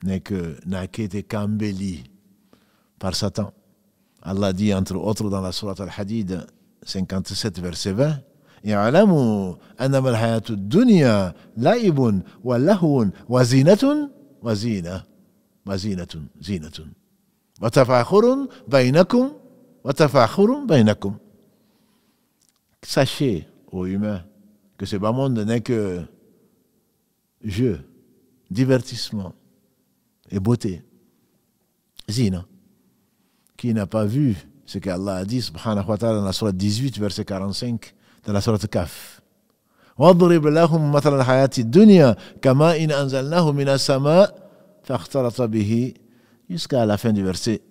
n'a qu'été qu'embelli par Satan. Allah dit, entre autres, dans la sourate Al-Hadid, 57, verset 20, يعلموا أنما الحياة الدنيا لعب ولهو وزينة زينة وتفاخر بينكم. Sachez, ô humains, que ce bas monde n'est que jeu, divertissement et beauté. Zina. Qui n'a pas vu ce qu'Allah a dit, subhanahu wa ta'ala, dans la sourate 18, verset 45, dans la sourate Kaf. وَاضْرِبْ لَهُمْ مَثَلَ الْحَيَاةِ الدُّنْيَا كَمَاءٍ أَنزَلْنَاهُ مِنَ السَّمَاءِ فَاخْتَلَطَ بِهِ, jusqu'à la fin du verset.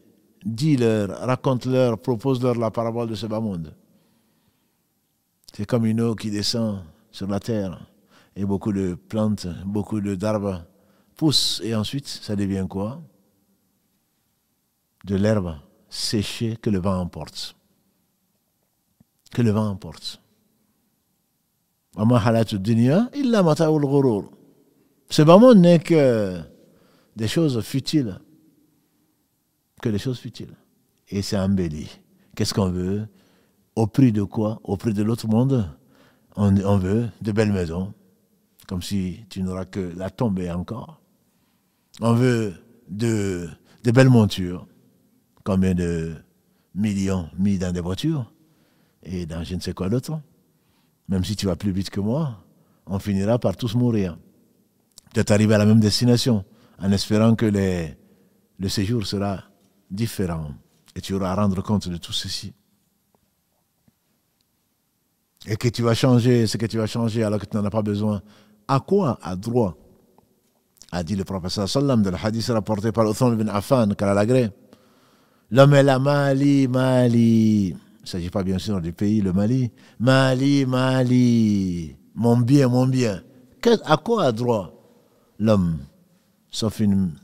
Dis-leur, raconte-leur, propose-leur la parabole de ce bas monde. C'est comme une eau qui descend sur la terre et beaucoup de plantes, beaucoup d'arbres poussent et ensuite ça devient quoi? De l'herbe séchée que le vent emporte. Que le vent emporte. Ce bas monde n'est que des choses futiles. Que des choses futiles. Et c'est embelli. Qu'est-ce qu'on veut? Au prix de quoi? Au prix de l'autre monde? On veut de belles maisons. Comme si tu n'auras que la tombe et encore. On veut de belles montures. Combien de millions mis dans des voitures et dans je ne sais quoi d'autre. Même si tu vas plus vite que moi, on finira par tous mourir. Peut-être arriver à la même destination, en espérant que le séjour sera différent. Et tu auras à rendre compte de tout ceci. Et que tu vas changer ce que tu vas changer alors que tu n'en as pas besoin. À quoi a droit, a dit le prophète sallam dans le hadith rapporté par Uthman ibn Affan, qu'à la gré. L'homme est là, Mali. Il ne s'agit pas bien sûr du pays, le Mali. Mali. Mon bien. À quoi a droit l'homme, sauf une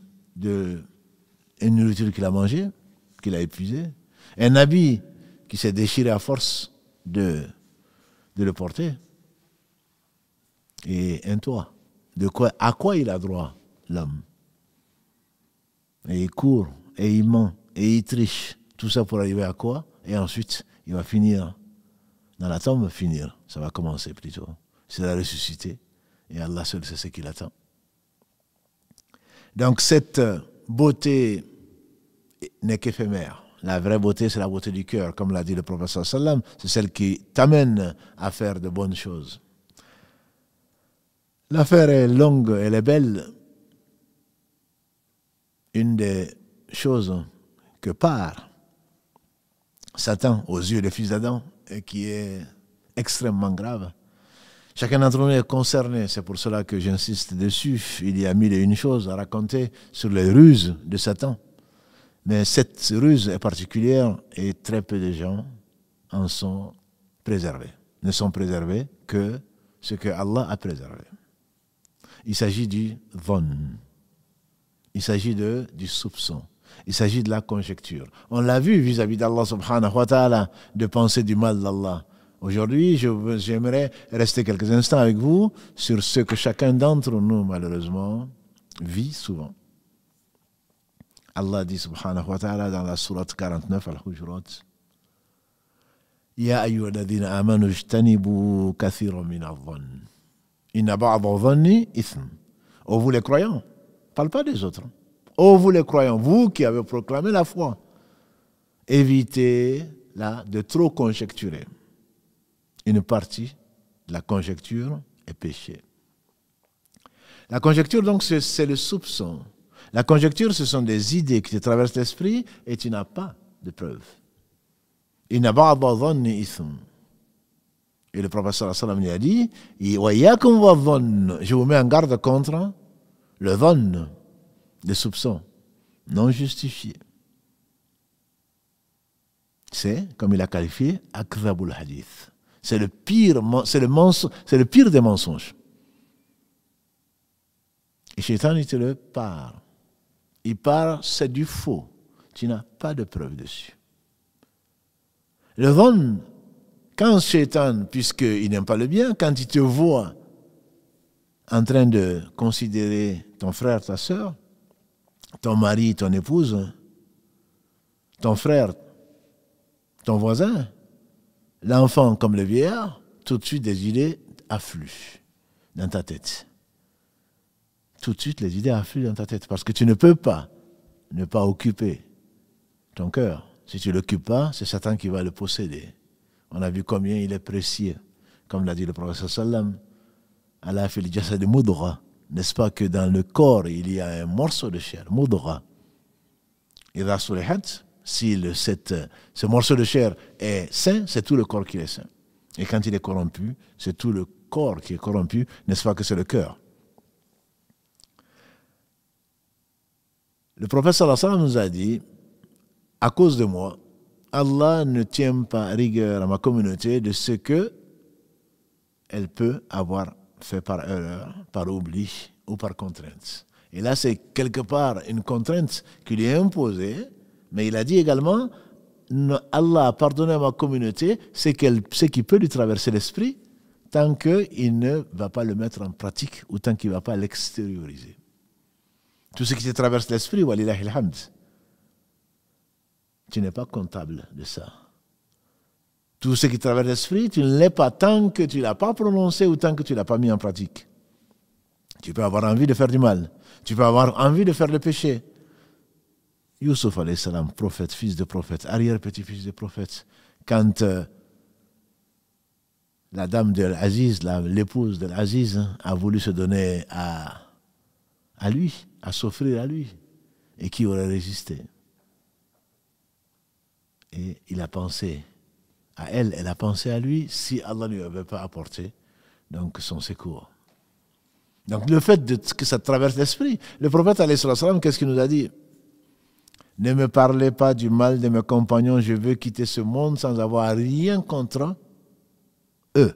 nourriture qu'il a mangée, qu'il a épuisée, un habit qui s'est déchiré à force de le porter, et un toit. À quoi il a droit, l'homme? Et il court, et il ment, et il triche. Tout ça pour arriver à quoi? Et ensuite, il va finir dans la tombe, ça va commencer plutôt. C'est la ressuscité. Et Allah seul sait ce qu'il attend. Donc cette beauté n'est qu'éphémère. La vraie beauté, c'est la beauté du cœur, comme l'a dit le prophète sallam. C'est celle qui t'amène à faire de bonnes choses. L'affaire est longue, elle est belle. Une des choses que part Satan aux yeux des fils d'Adam et qui est extrêmement grave. Chacun d'entre nous est concerné, c'est pour cela que j'insiste dessus. Il y a mille et une choses à raconter sur les ruses de Satan. Mais cette ruse est particulière et très peu de gens en sont préservés. Ne sont préservés que ce que Allah a préservé. Il s'agit du dhann. Il s'agit du soupçon. Il s'agit de la conjecture. On l'a vu vis-à-vis d'Allah subhanahu wa ta'ala, de penser du mal d'Allah. Aujourd'hui, j'aimerais rester quelques instants avec vous sur ce que chacun d'entre nous, malheureusement, vit souvent. Allah dit subhanahu wa ta'ala dans la sourate 49 Al-Hujurat, Ya ayyuhalladhina amanu ijtanibu kathiran min adh-dhann. Inna ba'da adh-dhanni ithm. Oh vous les croyants, parle pas des autres. Oh vous les croyants, vous qui avez proclamé la foi, évitez là de trop conjecturer. Une partie de la conjecture est péché. La conjecture, donc, c'est le soupçon. La conjecture, ce sont des idées qui te traversent l'esprit et tu n'as pas de preuves. Et le prophète sallallahu alayhi wa sallam a dit, je vous mets en garde contre le dhann, le soupçon non justifié. C'est, comme il a qualifié, akdhabul hadith. C'est le pire des mensonges. Et Shaitan, il te le parle. Il parle, c'est du faux. Tu n'as pas de preuve dessus. Le dhann, quand Shaitan, puisqu'il n'aime pas le bien, quand il te voit en train de considérer ton frère, ta soeur, ton mari, ton épouse, ton frère, ton voisin, l'enfant comme le vieillard, tout de suite des idées affluent dans ta tête. Tout de suite les idées affluent dans ta tête parce que tu ne peux pas ne pas occuper ton cœur. Si tu ne l'occupes pas, c'est Satan qui va le posséder. On a vu combien il est précieux. Comme l'a dit le prophète sallam, Allah fil jasad mudra. N'est-ce pas que dans le corps, il y a un morceau de chair, mudra. Idha sulihat, si ce morceau de chair est sain, c'est tout le corps qui est sain. Et quand il est corrompu, c'est tout le corps qui est corrompu, n'est-ce pas que c'est le cœur. Le prophète sallallahu alayhi wa sallam nous a dit, à cause de moi, Allah ne tient pas rigueur à ma communauté de ce que elle peut avoir fait par erreur, par oubli ou par contrainte. Et là, c'est quelque part une contrainte qui lui est imposée, mais il a dit également, Allah a pardonné à ma communauté ce qui peut lui traverser l'esprit tant qu'il ne va pas le mettre en pratique ou tant qu'il ne va pas l'extérioriser. Tout ce qui te traverse l'esprit, walillahi alhamd, tu n'es pas comptable de ça. Tout ce qui traverse l'esprit, tu ne l'es pas tant que tu ne l'as pas prononcé ou tant que tu ne l'as pas mis en pratique. Tu peux avoir envie de faire du mal. Tu peux avoir envie de faire le péché. Youssouf alayhi salam, prophète, fils de prophète, arrière-petit-fils de prophète, quand la dame de l'Aziz, l'épouse de l'Aziz, a voulu se donner à lui, à s'offrir à lui, et qui aurait résisté? Et il a pensé à elle, elle a pensé à lui, si Allah ne lui avait pas apporté donc son secours. Donc le fait que ça traverse l'esprit, le prophète alayhi salam, qu'est-ce qu'il nous a dit? Ne me parlez pas du mal de mes compagnons, je veux quitter ce monde sans avoir rien contre eux.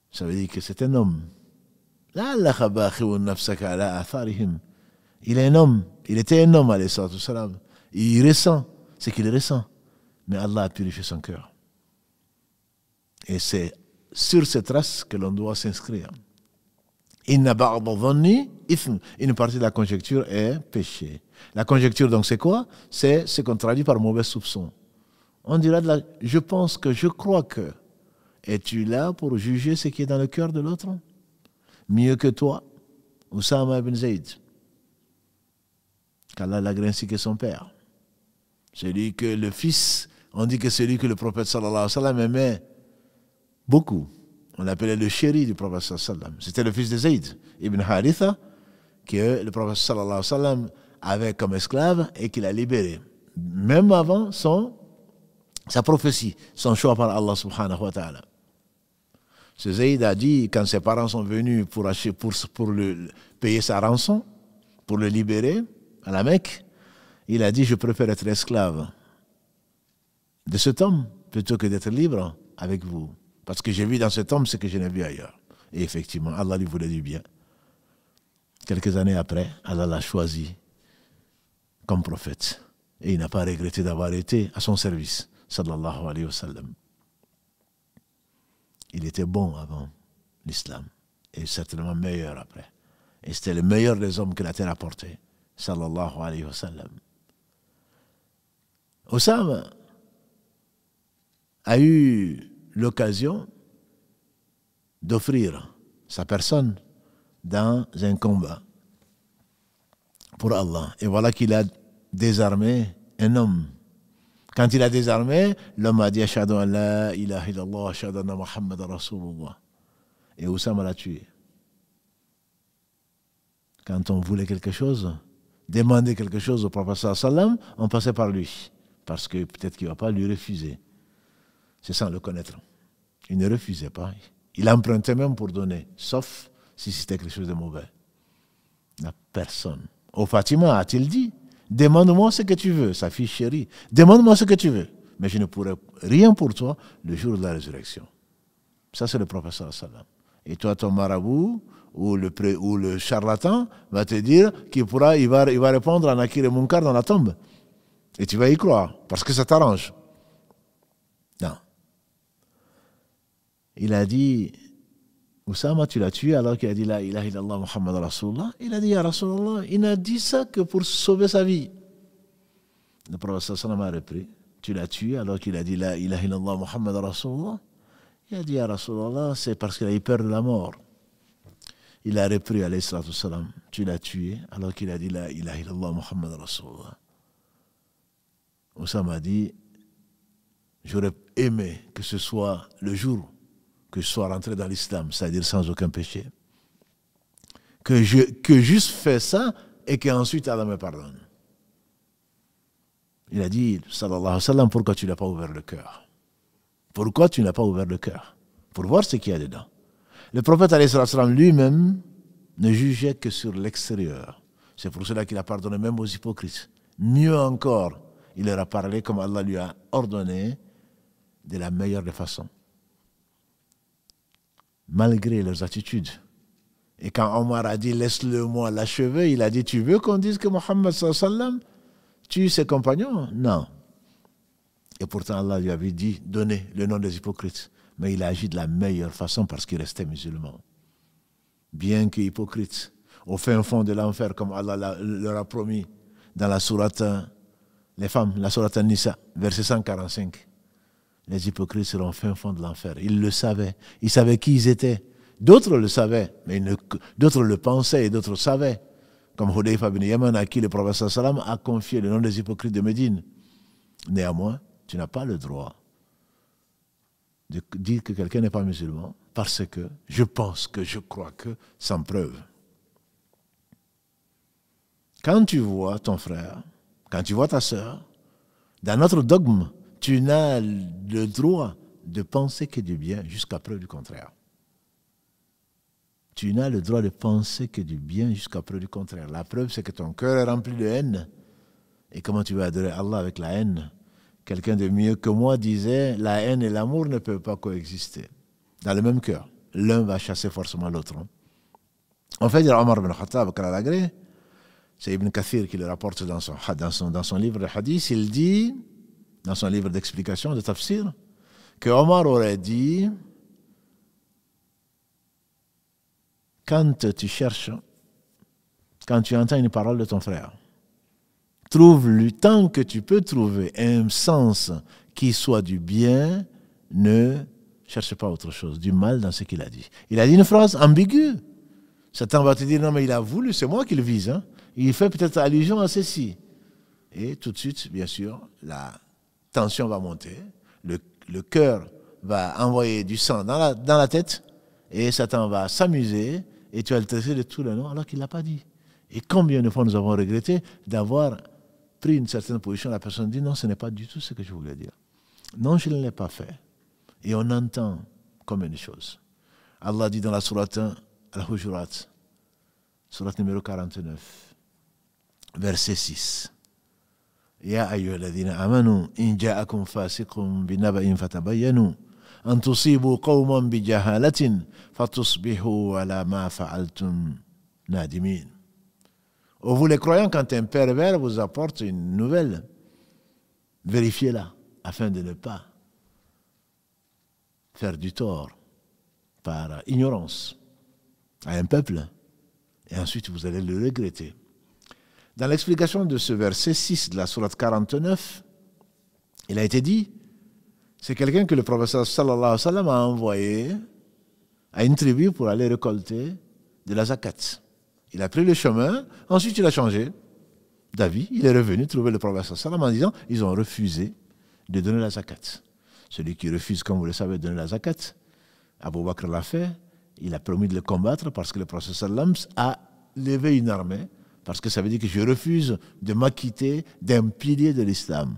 Ça veut dire que c'est un homme. Il est un homme, il était un homme alayhi salam. Il ressent ce qu'il ressent, mais Allah a purifié son cœur. Et c'est sur cette trace que l'on doit s'inscrire. Une partie de la conjecture est péché. La conjecture, donc, c'est quoi? C'est ce qu'on traduit par mauvais soupçon. On dira, je pense que, je crois que. Es-tu là pour juger ce qui est dans le cœur de l'autre? Mieux que toi, Oussama ibn Zayd, qu'Allah l'a ainsi que son père. Celui que le fils, on dit que celui que le prophète sallallahu alayhi wa sallam aimait beaucoup. On l'appelait le chéri du prophète sallallahu alayhi wa sallam. C'était le fils de Zayd ibn Haritha, que le prophète sallallahu alayhi wa sallam avait comme esclave et qu'il a libéré. Même avant sa prophétie, son choix par Allah subhanahu wa ta'ala. Ce Zayd a dit, quand ses parents sont venus pour payer sa rançon, pour le libérer à la Mecque, il a dit, je préfère être esclave de cet homme plutôt que d'être libre avec vous. Parce que j'ai vu dans cet homme ce que je n'ai vu ailleurs. Et effectivement, Allah lui voulait du bien. Quelques années après, Allah l'a choisi comme prophète. Et il n'a pas regretté d'avoir été à son service. Sallallahu alayhi wa sallam. Il était bon avant l'islam, et certainement meilleur après. Et c'était le meilleur des hommes que la terre a porté, sallallahu alayhi wa sallam. Osama a eu l'occasion d'offrir sa personne dans un combat pour Allah. Et voilà qu'il a désarmé un homme. Quand il a désarmé, l'homme a dit Ashhadu an la ilaha illallah, ashhadu anna Muhammadan Rasulullah. Et Oussama l'a tué. Quand on voulait quelque chose, demander quelque chose au prophète sallam, on passait par lui. Parce que peut-être qu'il ne va pas lui refuser. C'est sans le connaître. Il ne refusait pas. Il empruntait même pour donner, sauf si c'était quelque chose de mauvais. La personne. Au Fatima a-t-il dit, demande-moi ce que tu veux, sa fille chérie, demande-moi ce que tu veux, mais je ne pourrai rien pour toi le jour de la résurrection. Ça, c'est le prophète sallam. Et toi, ton marabout ou le charlatan va te dire qu'il va répondre à Nakir et Munkar dans la tombe. Et tu vas y croire, parce que ça t'arrange. Non. Il a dit, Oussama, tu l'as tué alors qu'il a dit La ilaha illallah Muhammad Rasulullah. Il a dit Ya Rasulullah, il n'a dit ça que pour sauver sa vie. Le prophète sallam a repris, tu l'as tué alors qu'il a dit La ilaha illallah Muhammad Rasulullah. Il a dit Ya Rasulullah, c'est parce qu'il a eu peur de la mort. Il a repris alayhi salatu salam, tu l'as tué alors qu'il a dit La ilaha illallah Muhammad Rasulullah. Oussama a dit, j'aurais aimé que ce soit le jour que je sois rentré dans l'islam, c'est-à-dire sans aucun péché. Que juste fait ça et qu'ensuite Allah me pardonne. Il a dit, sallallahu alayhi wa sallam, pourquoi tu n'as pas ouvert le cœur? Pourquoi tu n'as pas ouvert le cœur? Pour voir ce qu'il y a dedans. Le prophète alayhi sallam lui-même ne jugeait que sur l'extérieur. C'est pour cela qu'il a pardonné même aux hypocrites. Mieux encore, il leur a parlé comme Allah lui a ordonné de la meilleure des façons. Malgré leurs attitudes. Et quand Omar a dit laisse-le-moi l'achever, il a dit tu veux qu'on dise que Mohammed sallam tue ses compagnons? Non. Et pourtant Allah lui avait dit donnez le nom des hypocrites. Mais il a agi de la meilleure façon parce qu'il restait musulman. Bien que hypocrite, au fin fond de l'enfer, comme Allah leur a promis dans la sourate les femmes, la sourate An-Nisa, verset 145. Les hypocrites seront au fin fond de l'enfer. Ils le savaient. Ils savaient qui ils étaient. D'autres le savaient, mais d'autres le pensaient et d'autres savaient. Comme Hudayfa bin Yaman, à qui le prophète sallam a confié le nom des hypocrites de Médine. Néanmoins, tu n'as pas le droit de dire que quelqu'un n'est pas musulman parce que je pense que, je crois que, sans preuve. Quand tu vois ton frère, quand tu vois ta sœur, dans notre dogme, tu n'as le droit de penser que du bien jusqu'à preuve du contraire. Tu n'as le droit de penser que du bien jusqu'à preuve du contraire. La preuve, c'est que ton cœur est rempli de haine. Et comment tu vas adorer Allah avec la haine? Quelqu'un de mieux que moi disait, la haine et l'amour ne peuvent pas coexister. Dans le même cœur. L'un va chasser forcément l'autre. En fait, il y a Omar ibn Khattab, Kalagré, c'est Ibn Kathir qui le rapporte dans son livre de hadith, il dit, dans son livre d'explication, de tafsir, que Omar aurait dit, quand tu cherches, quand tu entends une parole de ton frère, trouve-lui, tant que tu peux trouver un sens qui soit du bien, ne cherche pas autre chose, du mal dans ce qu'il a dit. Il a dit une phrase ambiguë. Satan va te dire, non mais il a voulu, c'est moi qui le vise. Hein. Il fait peut-être allusion à ceci. Et tout de suite, bien sûr, la tension va monter, le cœur va envoyer du sang dans la tête, et Satan va s'amuser, et tu vas le traiter de tout le nom, alors qu'il ne l'a pas dit. Et combien de fois nous avons regretté d'avoir pris une certaine position, la personne dit, non, ce n'est pas du tout ce que je voulais dire. Non, je ne l'ai pas fait. Et on entend combien de choses. Allah dit dans la sourate Al-Hujurat, sourate numéro 49, verset 6. Ya ayyuhalladhina amanu in ja'akum fasiqun binaba'in fatabayyanu an tusibu qawman bijahalatin fatusbihu ala ma fa'altum nadimin. Oh, vous les croyants, quand un pervers vous apporte une nouvelle, vérifiez-la afin de ne pas faire du tort par ignorance à un peuple, et ensuite vous allez le regretter. Dans l'explication de ce verset 6 de la sourate 49, il a été dit, c'est quelqu'un que le prophète sallallahu alayhi wa sallam a envoyé à une tribu pour aller récolter de la zakat. Il a pris le chemin, ensuite il a changé d'avis, il est revenu trouver le prophète sallallahu alayhi wa sallam en disant, ils ont refusé de donner la zakat. Celui qui refuse, comme vous le savez, de donner la zakat, Abu Bakr l'a fait, il a promis de le combattre parce que le prophète sallam a levé une armée, parce que ça veut dire que je refuse de m'acquitter d'un pilier de l'islam,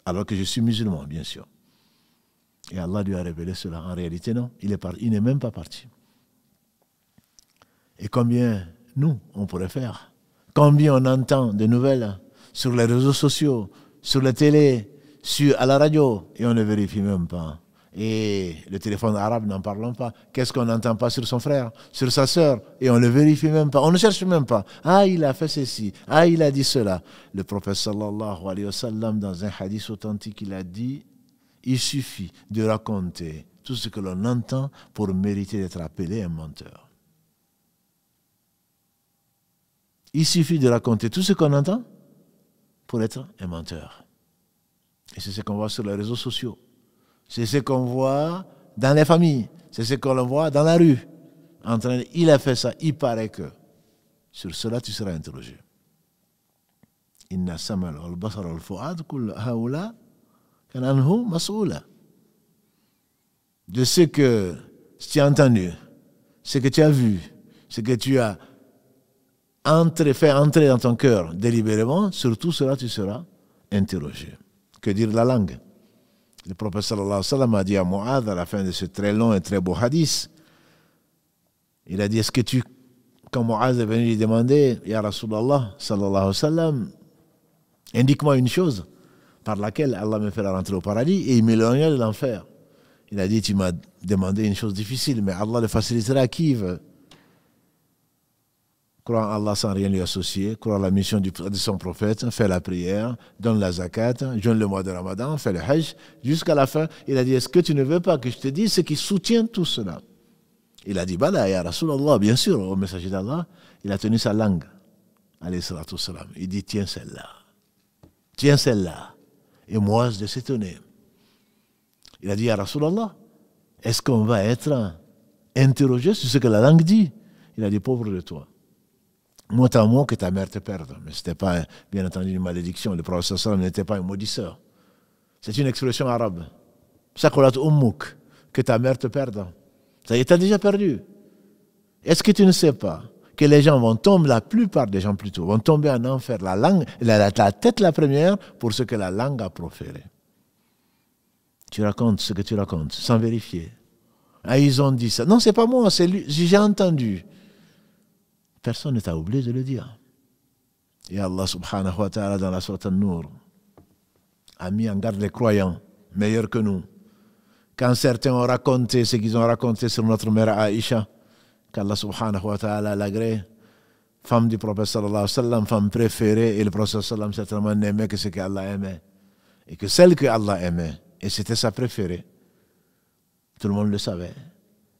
alors que je suis musulman, bien sûr. Et Allah lui a révélé cela. En réalité, non, il n'est même pas parti. Et combien, nous, on pourrait faire? Combien on entend de nouvelles sur les réseaux sociaux, sur la télé, à la radio, et on ne vérifie même pas. Et le téléphone arabe, n'en parlons pas. Qu'est-ce qu'on n'entend pas sur son frère, sur sa sœur, et on ne le vérifie même pas. On ne cherche même pas. Ah, il a fait ceci. Ah, il a dit cela. Le prophète sallallahu alayhi wa sallam, dans un hadith authentique, il a dit, il suffit de raconter tout ce que l'on entend pour mériter d'être appelé un menteur. Il suffit de raconter tout ce qu'on entend pour être un menteur. Et c'est ce qu'on voit sur les réseaux sociaux. C'est ce qu'on voit dans les familles. C'est ce qu'on voit dans la rue. Il a fait ça, il paraît que. Sur cela, tu seras interrogé. Inna samal wal basar wal fuad kull haula kan anhu mas'oula. De ce que tu as entendu, ce que tu as vu, ce que tu as fait entrer dans ton cœur délibérément, sur tout cela, tu seras interrogé. Que dire la langue? Le prophète sallallahu alayhi wa sallam a dit à Mu'adh à la fin de ce très long et très beau hadith, il a dit, est-ce que quand Mu'adh est venu lui demander, Ya Rasulallah sallallahu alayhi wa sallam, indique-moi une chose par laquelle Allah me fera rentrer au paradis et il m'éloignera de l'enfer. Il a dit, tu m'as demandé une chose difficile, mais Allah le facilitera à qui il veut. Croire en Allah sans rien lui associer, croire la mission de son prophète, faire la prière, donne la zakat, jeûne le mois de Ramadan, fait le hajj, jusqu'à la fin, il a dit, est-ce que tu ne veux pas que je te dise ce qui soutient tout cela? Il a dit, Bala, ya Rasulallah, bien sûr, au messager d'Allah, il a tenu sa langue, alayhi salatu wassalam. Il dit, tiens celle-là, tiens celle-là. Et Muaz de s'étonner. Il a dit, ya Rasulallah, est-ce qu'on va être interrogé sur ce que la langue dit? Il a dit, pauvre de toi. Mot à mot que ta mère te perde. Mais ce n'était pas, bien entendu, une malédiction. Le prophète sallam n'était pas un maudisseur. C'est une expression arabe. Sakolat ummuk, que ta mère te perde. Ça y est, t'as déjà perdu. Est-ce que tu ne sais pas que les gens vont tomber, la plupart des gens plutôt, vont tomber en enfer, la langue, la tête la première, pour ce que la langue a proféré. Tu racontes ce que tu racontes, sans vérifier. Ah, ils ont dit ça. Non, c'est pas moi, c'est lui. J'ai entendu. Personne ne t'a oublié de le dire. Et Allah subhanahu wa ta'ala dans la sourate An-Nur a mis en garde les croyants, meilleurs que nous. Quand certains ont raconté ce qu'ils ont raconté sur notre mère Aïcha, qu'Allah subhanahu wa ta'ala l'agrée, femme du prophète sallallahu alayhi wa sallam, femme préférée, et le prophète sallallahu alayhi wa sallam certainement n'aimait que ce qu'Allah aimait. Et que celle que Allah aimait, et c'était sa préférée, tout le monde le savait.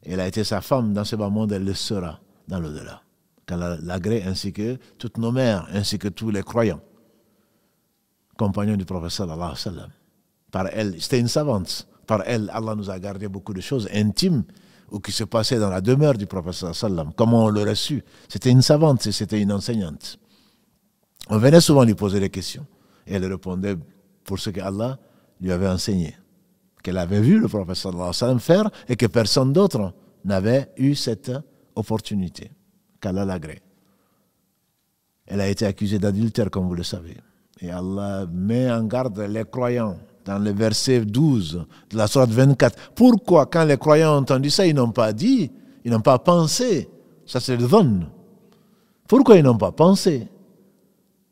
Elle a été sa femme dans ce bas monde, elle le sera dans l'au-delà. Qu'Allah l'agrée, ainsi que toutes nos mères, ainsi que tous les croyants, compagnons du prophète sallallahu alayhi wa sallam. Par elle, c'était une savante. Par elle, Allah nous a gardé beaucoup de choses intimes ou qui se passaient dans la demeure du prophète sallallahu alayhi wa sallam. Comment on l'aurait su? C'était une savante, c'était une enseignante. On venait souvent lui poser des questions et elle répondait pour ce qu'Allah lui avait enseigné, qu'elle avait vu le prophète sallallahu alayhi wa sallam faire et que personne d'autre n'avait eu cette opportunité. Qu'Allah l'agrée. Elle a été accusée d'adultère, comme vous le savez. Et Allah met en garde les croyants dans le verset 12 de la sourate 24. Pourquoi, quand les croyants ont entendu ça, ils n'ont pas dit, ils n'ont pas pensé, ça c'est le dhann. Pourquoi ils n'ont pas pensé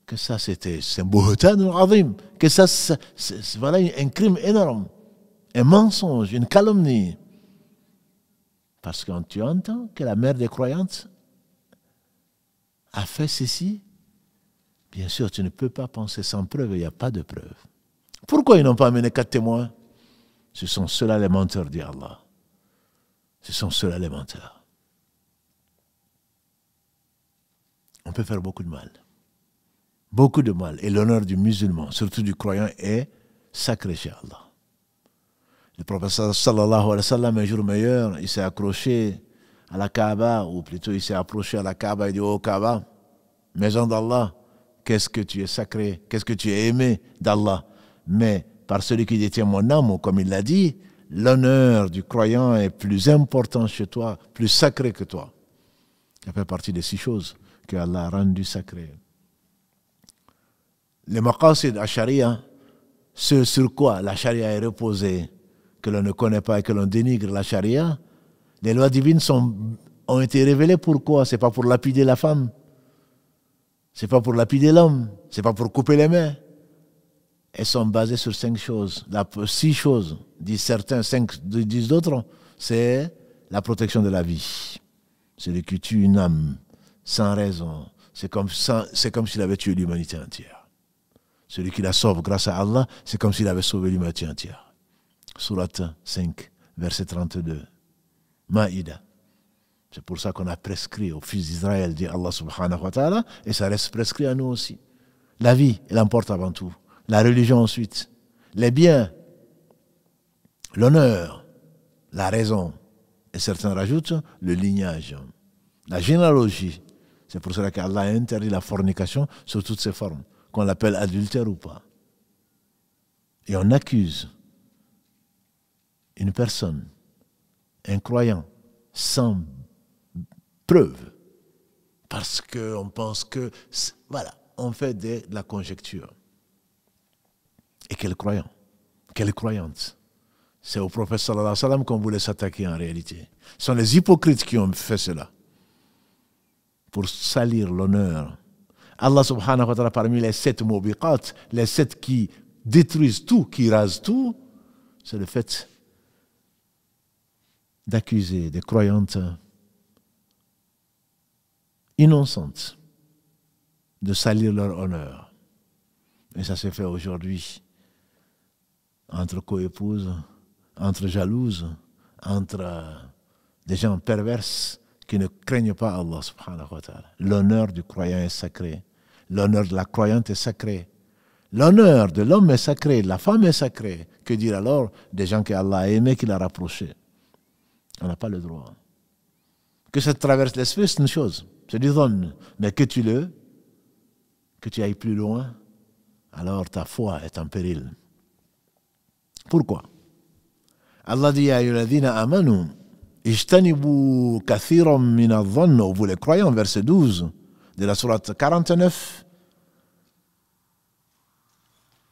que ça c'est un buhtan al-azim, que ça c'est voilà un crime énorme, un mensonge, une calomnie. Parce que quand tu entends que la mère des croyantes a fait ceci, bien sûr, tu ne peux pas penser sans preuve, il n'y a pas de preuve. Pourquoi ils n'ont pas amené 4 témoins? Ce sont ceux-là les menteurs, dit Allah. C'est son seul alimentaire. On peut faire beaucoup de mal. Beaucoup de mal. Et l'honneur du musulman, surtout du croyant, est sacré chez Allah. Le prophète sallallahu alayhi wa sallam, un jour meilleur, il s'est accroché à la Kaaba, ou plutôt il s'est approché à la Kaaba et dit: oh Kaaba, maison d'Allah, qu'est-ce que tu es sacré, qu'est-ce que tu es aimé d'Allah. Mais par celui qui détient mon âme, comme il l'a dit, l'honneur du croyant est plus important chez toi, plus sacré que toi. Ça fait partie des 6 choses que Allah a rendues sacrées. Les maqasid à Sharia, ce sur quoi la Sharia est reposée, que l'on ne connaît pas et que l'on dénigre la Sharia, les lois divines ont été révélées pourquoi? C'est pas pour lapider la femme, c'est pas pour lapider l'homme, c'est pas pour couper les mains. Elles sont basées sur 5 choses. 6 choses, disent certains, 5 disent d'autres. C'est la protection de la vie. Celui qui tue une âme sans raison, c'est comme s'il avait tué l'humanité entière. Celui qui la sauve grâce à Allah, c'est comme s'il avait sauvé l'humanité entière. Surat 5, verset 32. Maïda. C'est pour ça qu'on a prescrit aux fils d'Israël, dit Allah subhanahu wa ta'ala, et ça reste prescrit à nous aussi. La vie, elle emporte avant tout. La religion ensuite. Les biens, l'honneur, la raison. Et certains rajoutent le lignage, la généalogie. C'est pour cela qu'Allah a interdit la fornication sous toutes ses formes, qu'on l'appelle adultère ou pas. Et on accuse une personne, un croyant, sans preuve, parce qu'on pense que, voilà, on fait de la conjecture. Et quel croyant, quelle croyante. C'est au prophète sallallahu alayhi wa sallam qu'on voulait s'attaquer en réalité. Ce sont les hypocrites qui ont fait cela, pour salir l'honneur. Allah subhanahu wa ta'ala, parmi les 7 mubiqat, les 7 qui détruisent tout, qui rasent tout, c'est le fait d'accuser des croyantes innocentes, de salir leur honneur. Et ça se fait aujourd'hui entre coépouses, entre jalouses, entre des gens perverses qui ne craignent pas Allah subhanahu wa ta'ala. L'honneur du croyant est sacré. L'honneur de la croyante est sacré. L'honneur de l'homme est sacré. La femme est sacrée. Que dire alors des gens qu'Allah a aimés, qu'il a rapprochés? On n'a pas le droit. Que ça traverse l'esprit, c'est une chose. C'est du dhon. Mais que tu ailles plus loin, alors ta foi est en péril. Pourquoi? Allah dit: Ya ayyuhalladhina amanu ijtanibu kathiran min adh-dhann, vous les croyants, verset 12 de la sourate 49.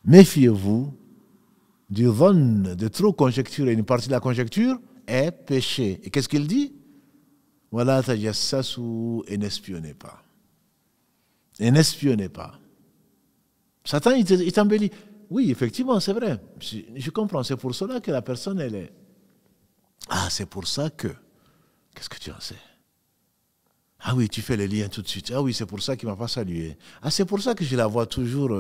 Méfiez-vous du dhann, de trop conjecturer. Une partie de la conjecture est péché. Et qu'est-ce qu'il dit? Wala tajassasu, et n'espionnez pas. Et n'espionnez pas. Satan, il t'embellit. Oui, effectivement, c'est vrai. Je comprends. C'est pour cela que la personne, elle est... Ah, c'est pour ça que... Qu'est-ce que tu en sais? Ah oui, tu fais le lien tout de suite. Ah oui, c'est pour ça qu'il ne m'a pas salué. Ah, c'est pour ça que je la vois toujours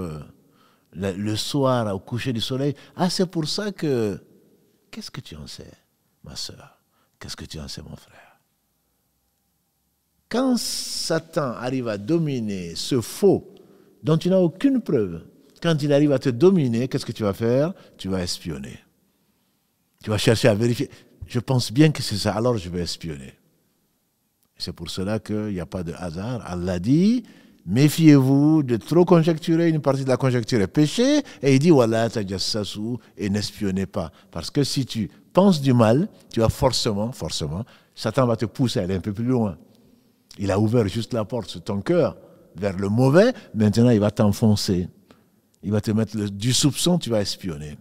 le soir au coucher du soleil. Ah, c'est pour ça que... Qu'est-ce que tu en sais, ma soeur? Qu'est-ce que tu en sais, mon frère? Quand Satan arrive à dominer ce faux dont tu n'as aucune preuve, quand il arrive à te dominer, qu'est-ce que tu vas faire? Tu vas espionner. Tu vas chercher à vérifier. Je pense bien que c'est ça, alors je vais espionner. C'est pour cela qu'il n'y a pas de hasard. Allah dit, méfiez-vous de trop conjecturer, une partie de la conjecture est péché, et il dit, Wala tajassasu, et n'espionnez pas. Parce que si tu penses du mal, tu vas forcément, Satan va te pousser à aller un peu plus loin. Il a ouvert juste la porte sur ton cœur vers le mauvais, maintenant il va t'enfoncer. Il va te mettre du soupçon, tu vas espionner.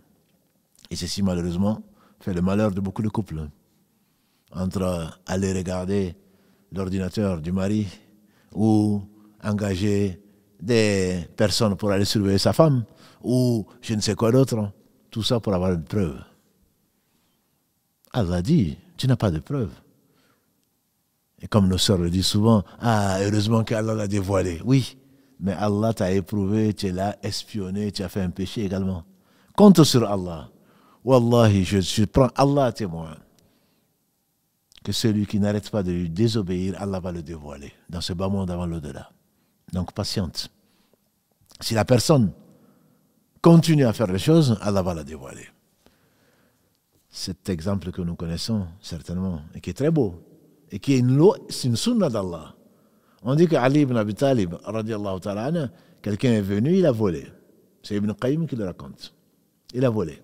Et ceci, malheureusement, fait le malheur de beaucoup de couples. Entre aller regarder l'ordinateur du mari ou engager des personnes pour aller surveiller sa femme ou je ne sais quoi d'autre. Tout ça pour avoir une preuve. Allah dit, tu n'as pas de preuve. Et comme nos sœurs le disent souvent, ah, heureusement qu'Allah l'a dévoilé. Oui, mais Allah t'a éprouvé, tu l'as espionné, tu as fait un péché également. Compte sur Allah. Wallahi, je prends Allah à témoin. que celui qui n'arrête pas de lui désobéir, Allah va le dévoiler dans ce bas monde avant l'au-delà. Donc patiente. Si la personne continue à faire les choses, Allah va la dévoiler. Cet exemple que nous connaissons certainement, et qui est très beau, et qui est une loi, c'est une sunna d'Allah. On dit qu'Ali ibn Abi Talib, radiallahu ta'ala anhu, quelqu'un est venu, il a volé. C'est Ibn Qayyim qui le raconte. Il a volé.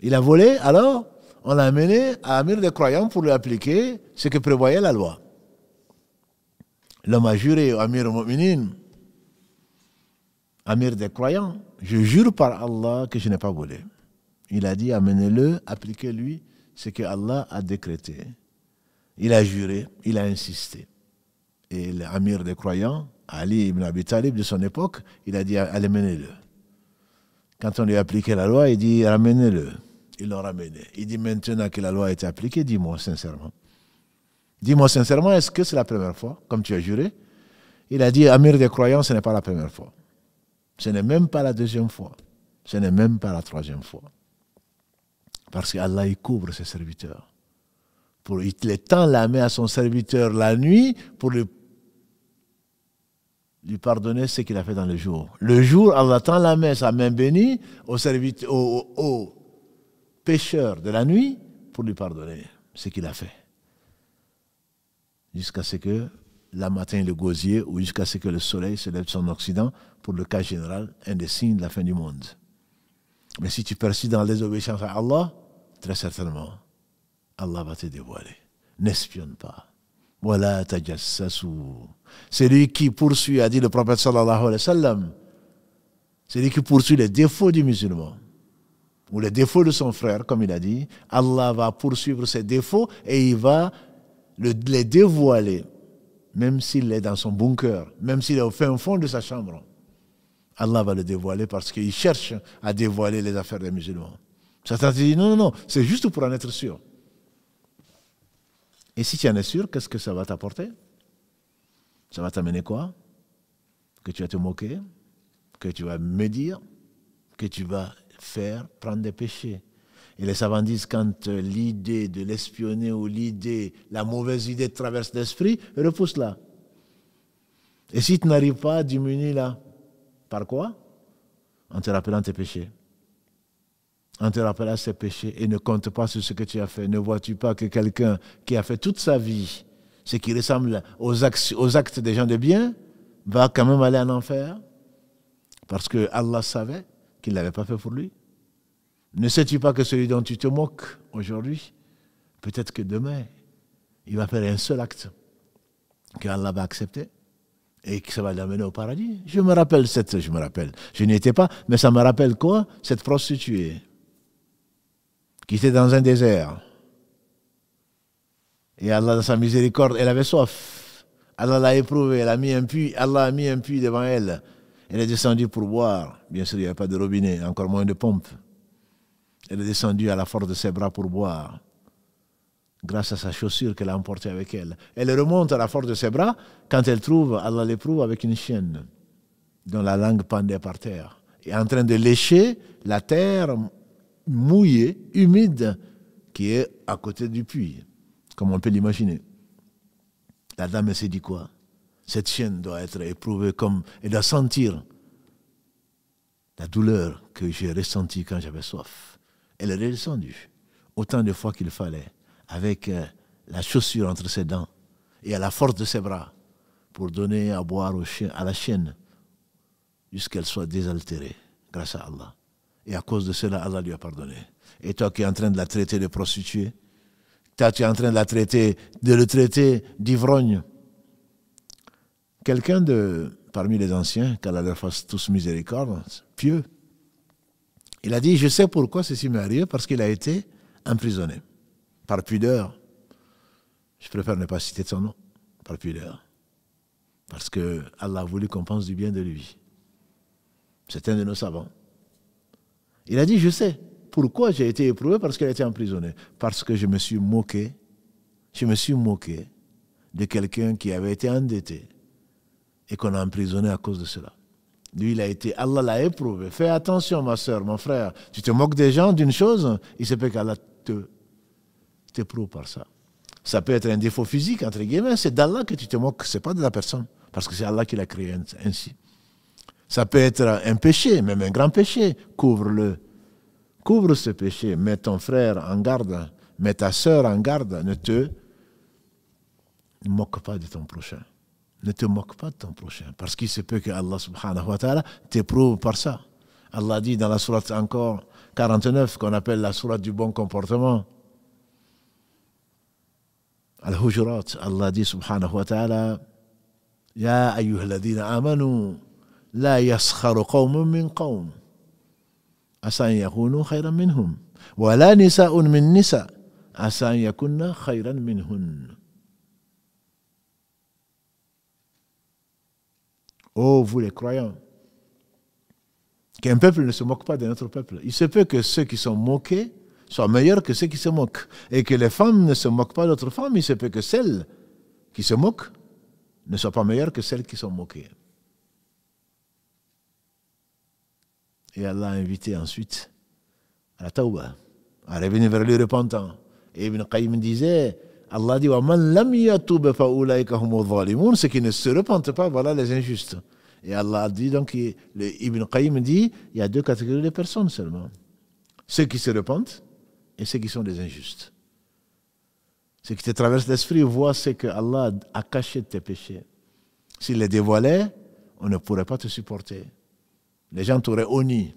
Il a volé, alors on l'a amené à Amir des croyants pour lui appliquer ce que prévoyait la loi. L'homme a juré au Amir al-Mu'minin, Amir des croyants, je jure par Allah que je n'ai pas volé. Il a dit, amenez-le, appliquez-lui ce que Allah a décrété. Il a juré, il a insisté. Et l'Amir des croyants, Ali ibn Abi Talib de son époque, il a dit, allez, menez-le. Quand on lui a appliqué la loi, il dit, ramenez-le. Ils l'ont ramené. Il dit, maintenant que la loi a été appliquée, dis-moi sincèrement. Dis-moi sincèrement, est-ce que c'est la première fois, comme tu as juré? Il a dit, Amir des croyants, ce n'est pas la première fois. Ce n'est même pas la deuxième fois. Ce n'est même pas la troisième fois. Parce qu'Allah, il couvre ses serviteurs. Il tend la main à son serviteur la nuit pour lui pardonner ce qu'il a fait dans le jour. Le jour, Allah tend la main, sa main bénie, au pécheur de la nuit pour lui pardonner ce qu'il a fait. Jusqu'à ce que la matin le gosier ou jusqu'à ce que le soleil se lève de son occident, pour le cas général, un des signes de la fin du monde. Mais si tu persistes dans la désobéissance à Allah, très certainement, Allah va te dévoiler. N'espionne pas. Voilà tajassasu. C'est lui qui poursuit, a dit le prophète sallallahu alayhi wa sallam, c'est lui qui poursuit les défauts du musulman, ou les défauts de son frère, comme il a dit. Allah va poursuivre ses défauts et il va les dévoiler, même s'il est dans son bunker, même s'il est au fin fond de sa chambre. Allah va le dévoiler parce qu'il cherche à dévoiler les affaires des musulmans. Certains te disent, non, c'est juste pour en être sûr. Et si tu en es sûr, qu'est-ce que ça va t'apporter? Ça va t'amener quoi? Que tu vas te moquer, que tu vas médire, que tu vas prendre des péchés. Et les savants disent, quand l'idée de l'espionner ou la mauvaise idée traverse l'esprit, repousse-la. Et si tu n'arrives pas, diminue-la. Par quoi? En te rappelant tes péchés. En te rappelant ses péchés et ne compte pas sur ce que tu as fait. Ne vois-tu pas que quelqu'un qui a fait toute sa vie ce qui ressemble aux actes des gens de bien va quand même aller en enfer? Parce que Allah savait qu'il ne l'avait pas fait pour lui. Ne sais-tu pas que celui dont tu te moques aujourd'hui, peut-être que demain, il va faire un seul acte que Allah va accepter et que ça va l'amener au paradis? Je n'y étais pas, mais ça me rappelle quoi? Cette prostituée qui était dans un désert. Et Allah, dans sa miséricorde, elle avait soif. Allah l'a éprouvée, Allah a mis un puits devant elle. Elle est descendue pour boire. Bien sûr, il n'y avait pas de robinet, encore moins de pompe. Elle est descendue à la force de ses bras pour boire, grâce à sa chaussure qu'elle a emportée avec elle. Elle remonte à la force de ses bras quand elle trouve, Allah l'éprouve avec une chienne dont la langue pendait par terre, et en train de lécher la terre mouillée, humide, qui est à côté du puits, comme on peut l'imaginer. La dame s'est dit quoi? Cette chienne doit être éprouvée comme, elle doit sentir la douleur que j'ai ressentie quand j'avais soif. Elle est descendue autant de fois qu'il fallait, avec la chaussure entre ses dents et à la force de ses bras, pour donner à boire à la chienne, jusqu'à qu'elle soit désaltérée, grâce à Allah. Et à cause de cela, Allah lui a pardonné. Et toi qui es en train de la traiter de prostituée, toi tu es en train de le traiter d'ivrogne. Quelqu'un parmi les anciens, qu'Allah leur fasse tous miséricorde, pieux, il a dit, je sais pourquoi ceci m'est arrivé, parce qu'il a été emprisonné. Par pudeur. Je préfère ne pas citer son nom. Par pudeur. Parce que Allah a voulu qu'on pense du bien de lui. C'est un de nos savants. Il a dit, je sais pourquoi j'ai été éprouvé, parce qu'il a été emprisonné. Parce que je me suis moqué de quelqu'un qui avait été endetté et qu'on a emprisonné à cause de cela. Lui, Allah l'a éprouvé. Fais attention, ma soeur, mon frère. Tu te moques des gens d'une chose, il se peut qu'Allah t'éprouve par ça. Ça peut être un défaut physique, entre guillemets, c'est d'Allah que tu te moques, c'est pas de la personne, parce que c'est Allah qui l'a créé ainsi. Ça peut être un péché, même un grand péché, couvre-le. Couvre ce péché, mets ton frère en garde, mets ta sœur en garde, ne te moque pas de ton prochain. Ne te moque pas de ton prochain, parce qu'il se peut que Allah subhanahu wa ta'ala t'éprouve par ça. Allah dit dans la sourate encore 49, qu'on appelle la sourate du bon comportement, Al-Hujurat, Allah dit subhanahu wa ta'ala, Ya ayyuhalladhina amanu, la yaskharu qawmun min qawm, asa an yakunu khayran minhum, wa la nisa'un min nisa, asa an yakunna khayran minhun. Oh, vous les croyants, qu'un peuple ne se moque pas de notre peuple. Il se peut que ceux qui sont moqués soient meilleurs que ceux qui se moquent. Et que les femmes ne se moquent pas d'autres femmes, il se peut que celles qui se moquent ne soient pas meilleures que celles qui sont moquées. Et Allah a invité ensuite à la tawbah, à revenir vers lui repentant. Et Ibn Qayyim disait, Allah dit, وَمَنْ لَمْ يَتُوبَ فَأُولَٰئِكَ هُمُ الظَّالِمُونَ, ceux qui ne se repentent pas, voilà les injustes. Et Allah a dit, donc, Ibn Qayyim dit, il y a deux catégories de personnes seulement. Ceux qui se repentent et ceux qui sont des injustes. Ce qui te traverse l'esprit, vois ce que Allah a caché de tes péchés. S'il les dévoilait, on ne pourrait pas te supporter. Les gens t'auraient honni,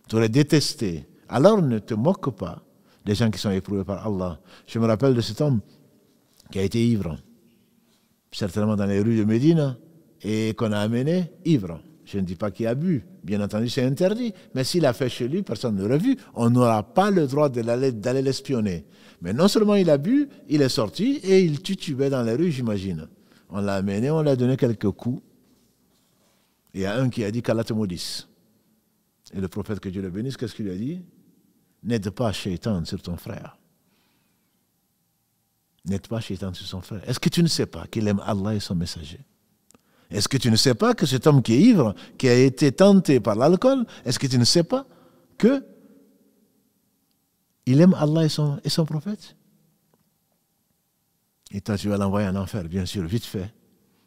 t'auraient détesté. Alors ne te moque pas des gens qui sont éprouvés par Allah. Je me rappelle de cet homme qui a été ivre, certainement dans les rues de Médine, et qu'on a amené ivre. Je ne dis pas qu'il a bu, bien entendu c'est interdit, mais s'il a fait chez lui, personne ne l'aurait vu. On n'aura pas le droit d'aller l'espionner. Mais non seulement il a bu, il est sorti et il titubait dans les rues, j'imagine. On l'a amené, on lui a donné quelques coups. Il y a un qui a dit qu'Allah te maudisse. Et le prophète, que Dieu le bénisse, qu'est-ce qu'il lui a dit? N'aide pas Shaitan sur ton frère. N'aide pas Shaitan sur son frère. Est-ce que tu ne sais pas qu'il aime Allah et son messager? Est-ce que tu ne sais pas que cet homme qui est ivre, qui a été tenté par l'alcool, est-ce que tu ne sais pas que il aime Allah et son prophète? Et toi, tu vas l'envoyer en enfer, bien sûr, vite fait.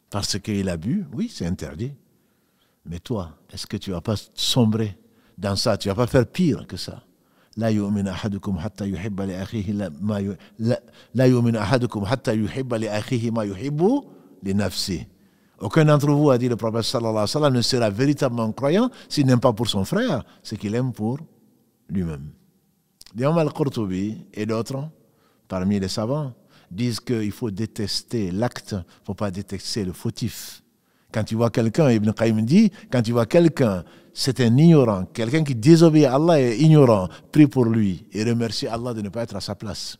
Parce qu'il a bu, oui, c'est interdit. Mais toi, est-ce que tu ne vas pas sombrer dans ça? Tu ne vas pas faire pire que ça? لا يؤمن أحدكم حتى يحب لأخيه ما يحب لنفسه. Aucun d'entre vous, a dit le prophète sallallahu alayhi wa sallam, ne sera véritablement croyant s'il n'aime pas pour son frère ce qu'il aime pour lui-même. L'imam al-Qurtubi et d'autres, parmi les savants, disent qu'il faut détester l'acte, il ne faut pas détester le fautif. Quand tu vois quelqu'un, Ibn Qayyim dit, quand tu vois quelqu'un, c'est un ignorant, quelqu'un qui désobéit à Allah est ignorant, prie pour lui et remercie Allah de ne pas être à sa place.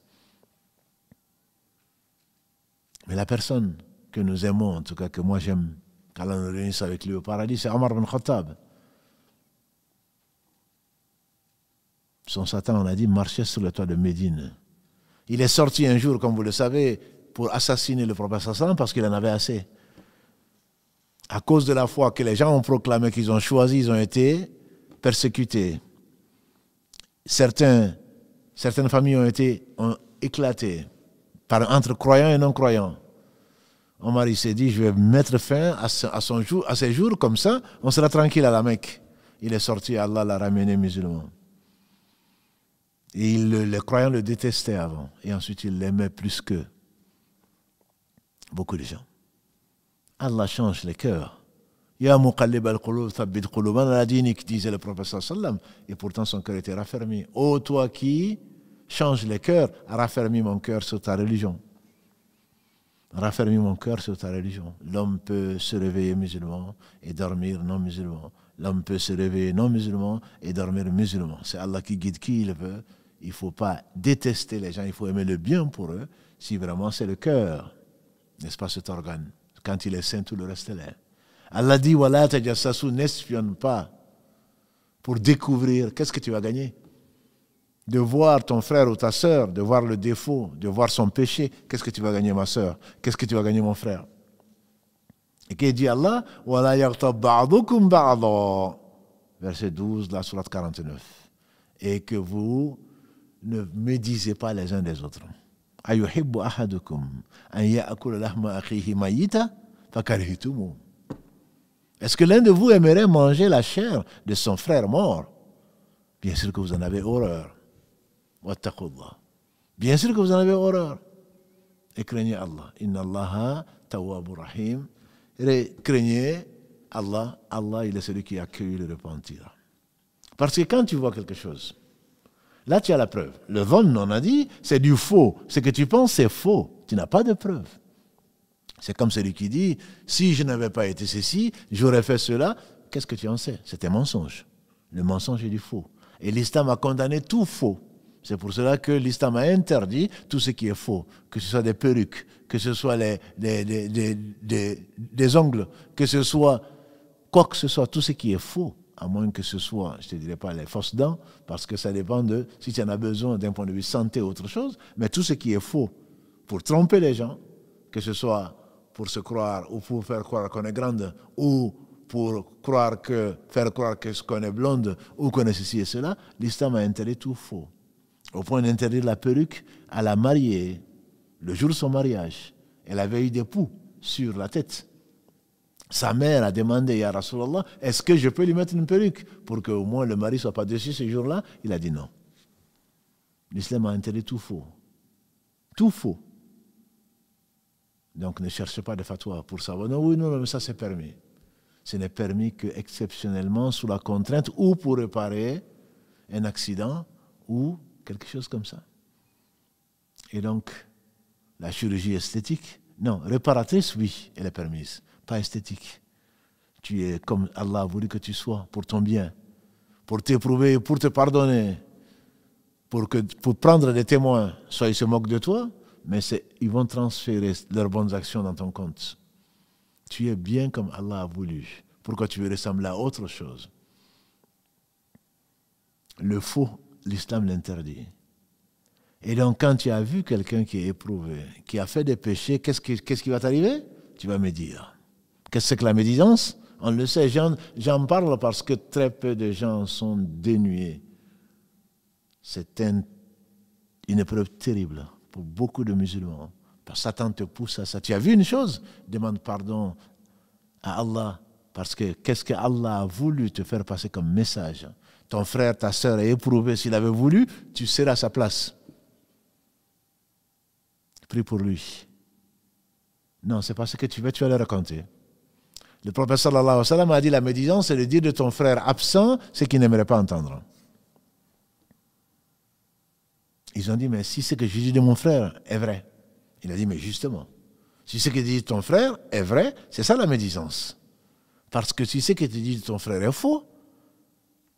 Mais la personne que nous aimons, en tout cas que moi j'aime, qu'Allah nous réunisse avec lui au paradis, c'est Omar ibn Khattab. Son Satan, on a dit, marchait sur le toit de Médine. Il est sorti un jour, comme vous le savez, pour assassiner le prophète sallallahu alayhi wa sallam parce qu'il en avait assez. À cause de la foi que les gens ont proclamé qu'ils ont choisi, ils ont été persécutés. Certaines familles ont éclaté entre croyants et non-croyants. Omar il s'est dit, je vais mettre fin à ces jours, comme ça, on sera tranquille à la Mecque. Il est sorti, Allah l'a ramené musulman. Et les croyants le détestaient avant. Et ensuite, ils l'aimaient plus qu'eux. Beaucoup de gens. Allah change les cœurs. Ya muqallib al-qulub thabbit qulubana ala dinik, disait le prophète sallallahu alayhi wa sallam. Et pourtant, son cœur était raffermi. Ô toi qui change les cœurs, raffermis mon cœur sur ta religion. Raffermis mon cœur sur ta religion. L'homme peut se réveiller musulman et dormir non musulman. L'homme peut se réveiller non musulman et dormir musulman. C'est Allah qui guide qui il veut. Il ne faut pas détester les gens, il faut aimer le bien pour eux, si vraiment c'est le cœur, n'est-ce pas, cet organe. Quand il est saint, tout le reste est là. Allah dit, Wala tajassasu, n'espionne pas pour découvrir. Qu'est-ce que tu vas gagner? De voir ton frère ou ta sœur, de voir le défaut, de voir son péché. Qu'est-ce que tu vas gagner, ma sœur? Qu'est-ce que tu vas gagner, mon frère? Et qu'il dit Allah, Wala yaghtab ba'dukum ba'da. Verset 12 de la sourate 49. Et que vous ne médisez pas les uns des autres. Ayuhibbu ahadukum an ya'kula lahma akhihi mayyita fakarihtumu. Est-ce que l'un de vous aimerait manger la chair de son frère mort? Bien sûr que vous en avez horreur. Wattaqullah. Bien sûr que vous en avez horreur. Et craignez Allah. Inna Allaha tawwabur rahim. Et craignez Allah. Allah, il est celui qui accueille le repentir. Parce que quand tu vois quelque chose, là, tu as la preuve. Le dhann, on a dit, c'est du faux. Ce que tu penses, c'est faux. Tu n'as pas de preuve. C'est comme celui qui dit, si je n'avais pas été ceci, j'aurais fait cela. Qu'est-ce que tu en sais? C'est un mensonge. Le mensonge est du faux. Et l'islam a condamné tout faux. C'est pour cela que l'islam a interdit tout ce qui est faux. Que ce soit des perruques, que ce soit des ongles, que ce soit quoi que ce soit, tout ce qui est faux. À moins que ce soit, je ne te dirais pas les fausses dents, parce que ça dépend de si tu en as besoin d'un point de vue santé ou autre chose, mais tout ce qui est faux pour tromper les gens, que ce soit pour se croire ou pour faire croire qu'on est grande, ou pour faire croire qu'on est blonde ou qu'on est ceci et cela, l'islam a interdit tout faux. Au point d'interdire la perruque à la mariée, le jour de son mariage. Elle avait eu des poux sur la tête. Sa mère a demandé à Rasulallah, est-ce que je peux lui mettre une perruque pour qu'au moins le mari ne soit pas déçu ce jour-là? Il a dit non. L'islam a interdit tout faux. Tout faux. Donc ne cherchez pas de fatwa pour savoir. Non, oui, non, mais ça c'est permis. Ce n'est permis que exceptionnellement sous la contrainte ou pour réparer un accident ou quelque chose comme ça. Et donc, la chirurgie esthétique, non, réparatrice, oui, elle est permise. Pas esthétique. Tu es comme Allah a voulu que tu sois, pour ton bien, pour t'éprouver, pour te pardonner, pour prendre des témoins. Soit ils se moquent de toi, mais ils vont transférer leurs bonnes actions dans ton compte. Tu es bien comme Allah a voulu. Pourquoi tu veux ressembler à autre chose? Le faux, l'islam l'interdit. Et donc, quand tu as vu quelqu'un qui est éprouvé, qui a fait des péchés, qu'est-ce qui va t'arriver? Tu vas médire. Qu'est-ce que la médisance? On le sait, j'en parle parce que très peu de gens sont dénués. C'est une épreuve terrible pour beaucoup de musulmans. Parce que Satan te pousse à ça. Tu as vu une chose? Demande pardon à Allah. Parce que qu'est-ce que Allah a voulu te faire passer comme message? Ton frère, ta sœur est éprouvé. S'il avait voulu, tu serais à sa place. Prie pour lui. Non, c'est parce que tu vas le raconter. Le prophète sallallahu alayhi wa sallam a dit la médisance, c'est de dire de ton frère absent ce qu'il n'aimerait pas entendre. Ils ont dit, mais si ce que je dis de mon frère est vrai. Il a dit, mais justement, si ce que dit ton frère est vrai, c'est ça la médisance. Parce que si ce que tu dis de ton frère est faux,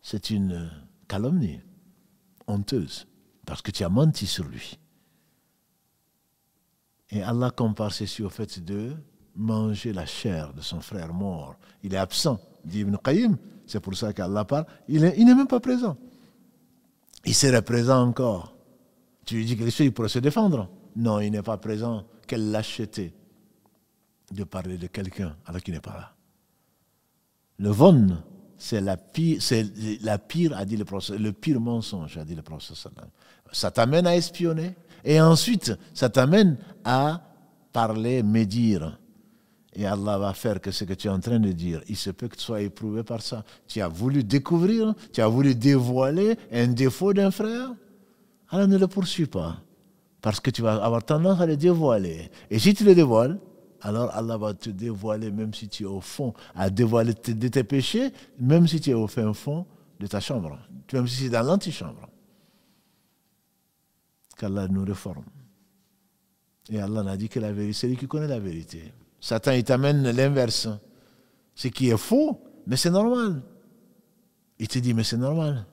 c'est une calomnie honteuse. Parce que tu as menti sur lui. Et Allah compare ceci au fait de manger la chair de son frère mort. Il est absent, dit Ibn Qayyim. C'est pour ça qu'Allah parle. Il n'est même pas présent. Il serait présent encore. Tu lui dis quelque chose, il pourrait se défendre. Non, il n'est pas présent. Quelle lâcheté de parler de quelqu'un alors qu'il n'est pas là. Le von, c'est la pire, a dit le prophète, le pire mensonge, a dit le prophète. Ça t'amène à espionner. Et ensuite, ça t'amène à parler, médire. Et Allah va faire que ce que tu es en train de dire, il se peut que tu sois éprouvé par ça. Tu as voulu découvrir, tu as voulu dévoiler un défaut d'un frère. Alors ne le poursuis pas. Parce que tu vas avoir tendance à le dévoiler. Et si tu le dévoiles, alors Allah va te dévoiler, même si tu es au fond, à dévoiler de tes péchés, même si tu es au fin fond de ta chambre, même si c'est dans l'antichambre. Qu'Allah nous réforme. Et Allah n'a dit que la vérité, c'est lui qui connaît la vérité. Satan, il t'amène l'inverse. Ce qui est faux, mais c'est normal. Il te dit, mais c'est normal.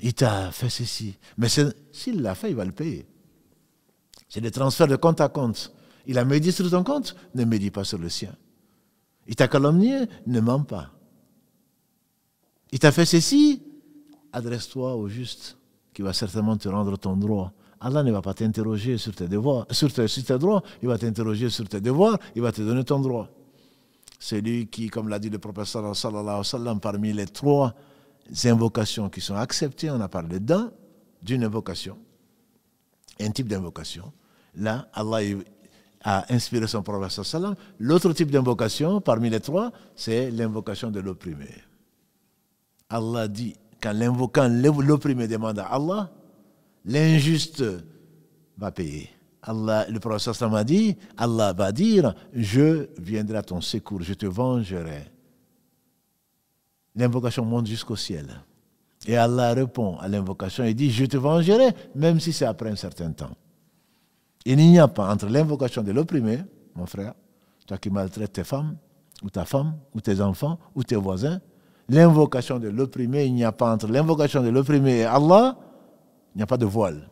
Il t'a fait ceci. Mais s'il l'a fait, il va le payer. C'est des transferts de compte à compte. Il a médit sur ton compte, ne médit pas sur le sien. Il t'a calomnié, ne mens pas. Il t'a fait ceci, adresse-toi au juste, qui va certainement te rendre ton droit. Allah ne va pas t'interroger sur tes devoirs, sur tes droits, il va t'interroger sur tes devoirs, il va te donner ton droit. C'est lui qui, comme l'a dit le prophète sallallahu alayhi wa sallam, parmi les 3 invocations qui sont acceptées, on a parlé d'une invocation, un type d'invocation. Là, Allah a inspiré son prophète sallam. L'autre type d'invocation, parmi les trois, c'est l'invocation de l'opprimé. Allah dit, quand l'opprimé demande à Allah, l'injuste va payer. Allah, le prophète sallam a dit, Allah va dire, je viendrai à ton secours, je te vengerai. L'invocation monte jusqu'au ciel. Et Allah répond à l'invocation et dit, je te vengerai, même si c'est après un certain temps. Il n'y a pas entre l'invocation de l'opprimé, mon frère, toi qui maltraites tes femmes, ou ta femme, ou tes enfants, ou tes voisins, l'invocation de l'opprimé, il n'y a pas entre l'invocation de l'opprimé et Allah, il n'y a pas de voile.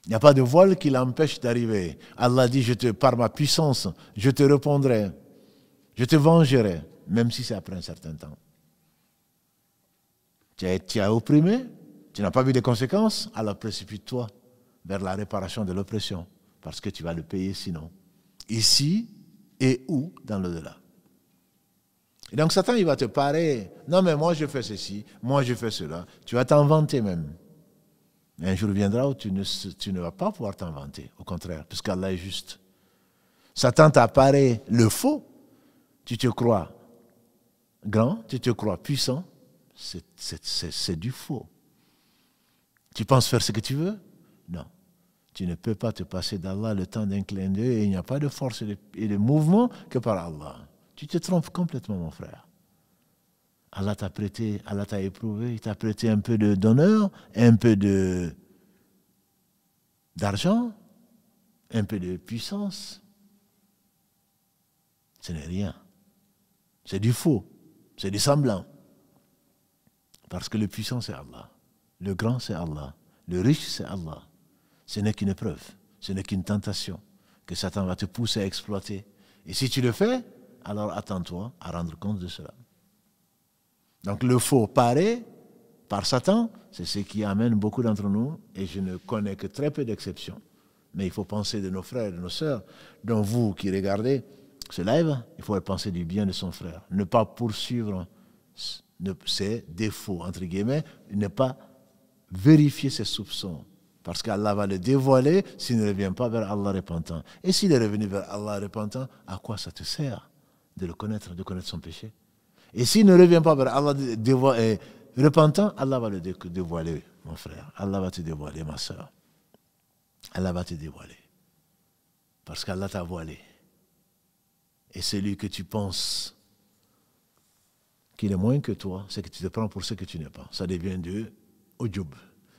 Il n'y a pas de voile qui l'empêche d'arriver. Allah dit, par ma puissance, je te répondrai, je te vengerai, même si c'est après un certain temps. Tu as opprimé, tu n'as pas vu les conséquences, alors précipite-toi vers la réparation de l'oppression, parce que tu vas le payer sinon. Ici et ou dans l'au-delà. Et donc Satan, il va te parer, non mais moi je fais ceci, moi je fais cela, tu vas t'en vanter même. Mais un jour viendra où tu ne vas pas pouvoir t'en vanter, au contraire, puisqu'Allah est juste. Satan t'a paré le faux, tu te crois grand, tu te crois puissant, c'est du faux. Tu penses faire ce que tu veux? Non. Tu ne peux pas te passer d'Allah le temps d'un clin d'œil et il n'y a pas de force et de mouvement que par Allah. Tu te trompes complètement, mon frère. Allah t'a prêté, Allah t'a éprouvé, il t'a prêté un peu d'honneur, un peu d'argent, un peu de puissance. Ce n'est rien. C'est du faux, c'est du semblant. Parce que le puissant, c'est Allah. Le grand, c'est Allah. Le riche, c'est Allah. Ce n'est qu'une preuve, ce n'est qu'une tentation que Satan va te pousser à exploiter. Et si tu le fais, alors attends-toi à rendre compte de cela. Donc le faux paré par Satan, c'est ce qui amène beaucoup d'entre nous, et je ne connais que très peu d'exceptions. Mais il faut penser de nos frères et de nos sœurs, dont vous qui regardez ce live, il faut penser du bien de son frère. Ne pas poursuivre ses défauts, entre guillemets, ne pas vérifier ses soupçons. Parce qu'Allah va le dévoiler s'il ne revient pas vers Allah repentant. Et s'il est revenu vers Allah repentant, à quoi ça te sert de le connaître, de connaître son péché? Et s'il ne revient pas vers Allah repentant, Allah va le dévoiler, mon frère. Allah va te dévoiler, ma soeur. Allah va te dévoiler. Parce qu'Allah t'a voilé. Et celui que tu penses qu'il est moins que toi, c'est que tu te prends pour ce que tu n'es pas. Ça devient du ujub.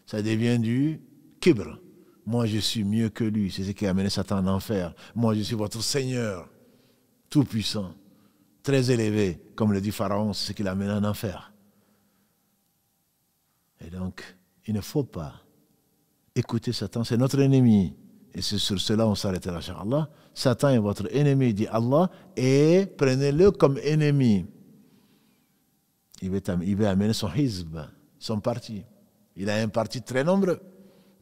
Ça devient du kibr. Moi, je suis mieux que lui. C'est ce qui a amené Satan en enfer. Moi, je suis votre Seigneur, tout-puissant, très élevé. Comme le dit Pharaon, c'est ce qui l'a amené en enfer. Et donc, il ne faut pas écouter Satan. C'est notre ennemi. Et c'est sur cela on s'arrêtera, inchallah. Satan est votre ennemi, dit Allah, et prenez-le comme ennemi. Il veut amener son hizb, son parti. Il a un parti très nombreux,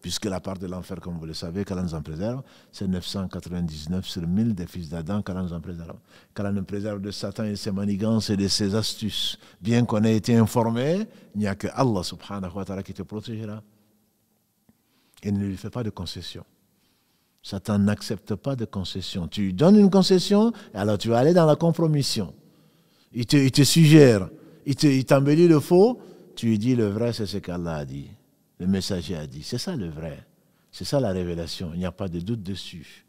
puisque la part de l'enfer, comme vous le savez, qu'Allah nous en préserve, c'est 999 sur 1000 des fils d'Adam qu'Allah nous en préserve. Qu'Allah nous préserve de Satan et de ses manigances et de ses astuces. Bien qu'on ait été informé, il n'y a que Allah subhanahu wa ta'ala qui te protégera. Et ne lui fais pas de concession. Satan n'accepte pas de concession. Tu lui donnes une concession, et alors tu vas aller dans la compromission. Il te suggère, il t'embellit le faux, tu lui dis le vrai, c'est ce qu'Allah a dit. Le messager a dit. C'est ça le vrai. C'est ça la révélation. Il n'y a pas de doute dessus.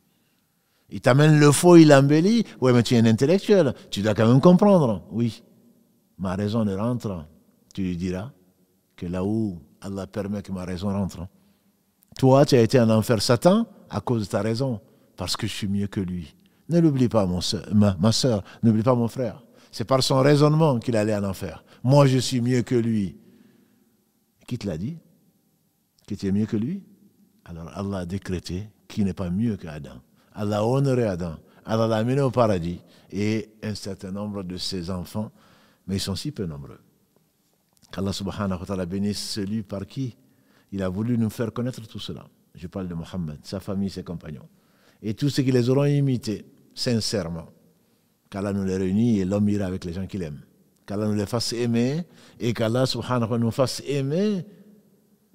Il t'amène le faux, il l'embellit. Oui, mais tu es un intellectuel. Tu dois quand même comprendre. Oui, ma raison ne rentre. Tu lui diras que là où Allah permet que ma raison rentre. Toi, tu as été en enfer, Satan, à cause de ta raison. Parce que je suis mieux que lui. Ne l'oublie pas, ma soeur. N'oublie pas mon frère. C'est par son raisonnement qu'il allait en enfer. Moi, je suis mieux que lui. Qui te l'a dit? Que tu es mieux que lui? Alors Allah a décrété qu'il n'est pas mieux qu'Adam. Allah a honoré Adam. Allah l'a amené au paradis. Et un certain nombre de ses enfants, mais ils sont si peu nombreux. Qu'Allah subhanahu wa ta'ala bénisse celui par qui il a voulu nous faire connaître tout cela. Je parle de Mohammed, sa famille, ses compagnons. Et tous ceux qui les auront imités, sincèrement. Qu'Allah nous les réunisse et l'homme ira avec les gens qu'il aime. Qu'Allah nous les fasse aimer et qu'Allah subhanahu wa ta'ala nous fasse aimer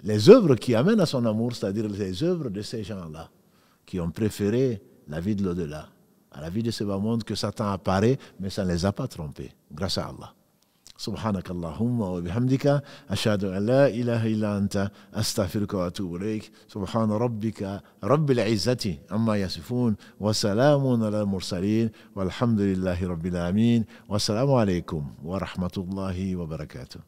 les œuvres qui amènent à son amour, c'est-à-dire les œuvres de ces gens-là. qui ont préféré la vie de l'au-delà à la vie de ce bas monde, que Satan apparaît, mais ça ne les a pas trompés, grâce à Allah. سبحانك اللهم وبحمدك أشهد أن لا إله إلا أنت أستغفرك وأتوب إليك سبحان ربك رب العزة عما يصفون وسلام على المرسلين والحمد لله رب العالمين والسلام عليكم ورحمة الله وبركاته.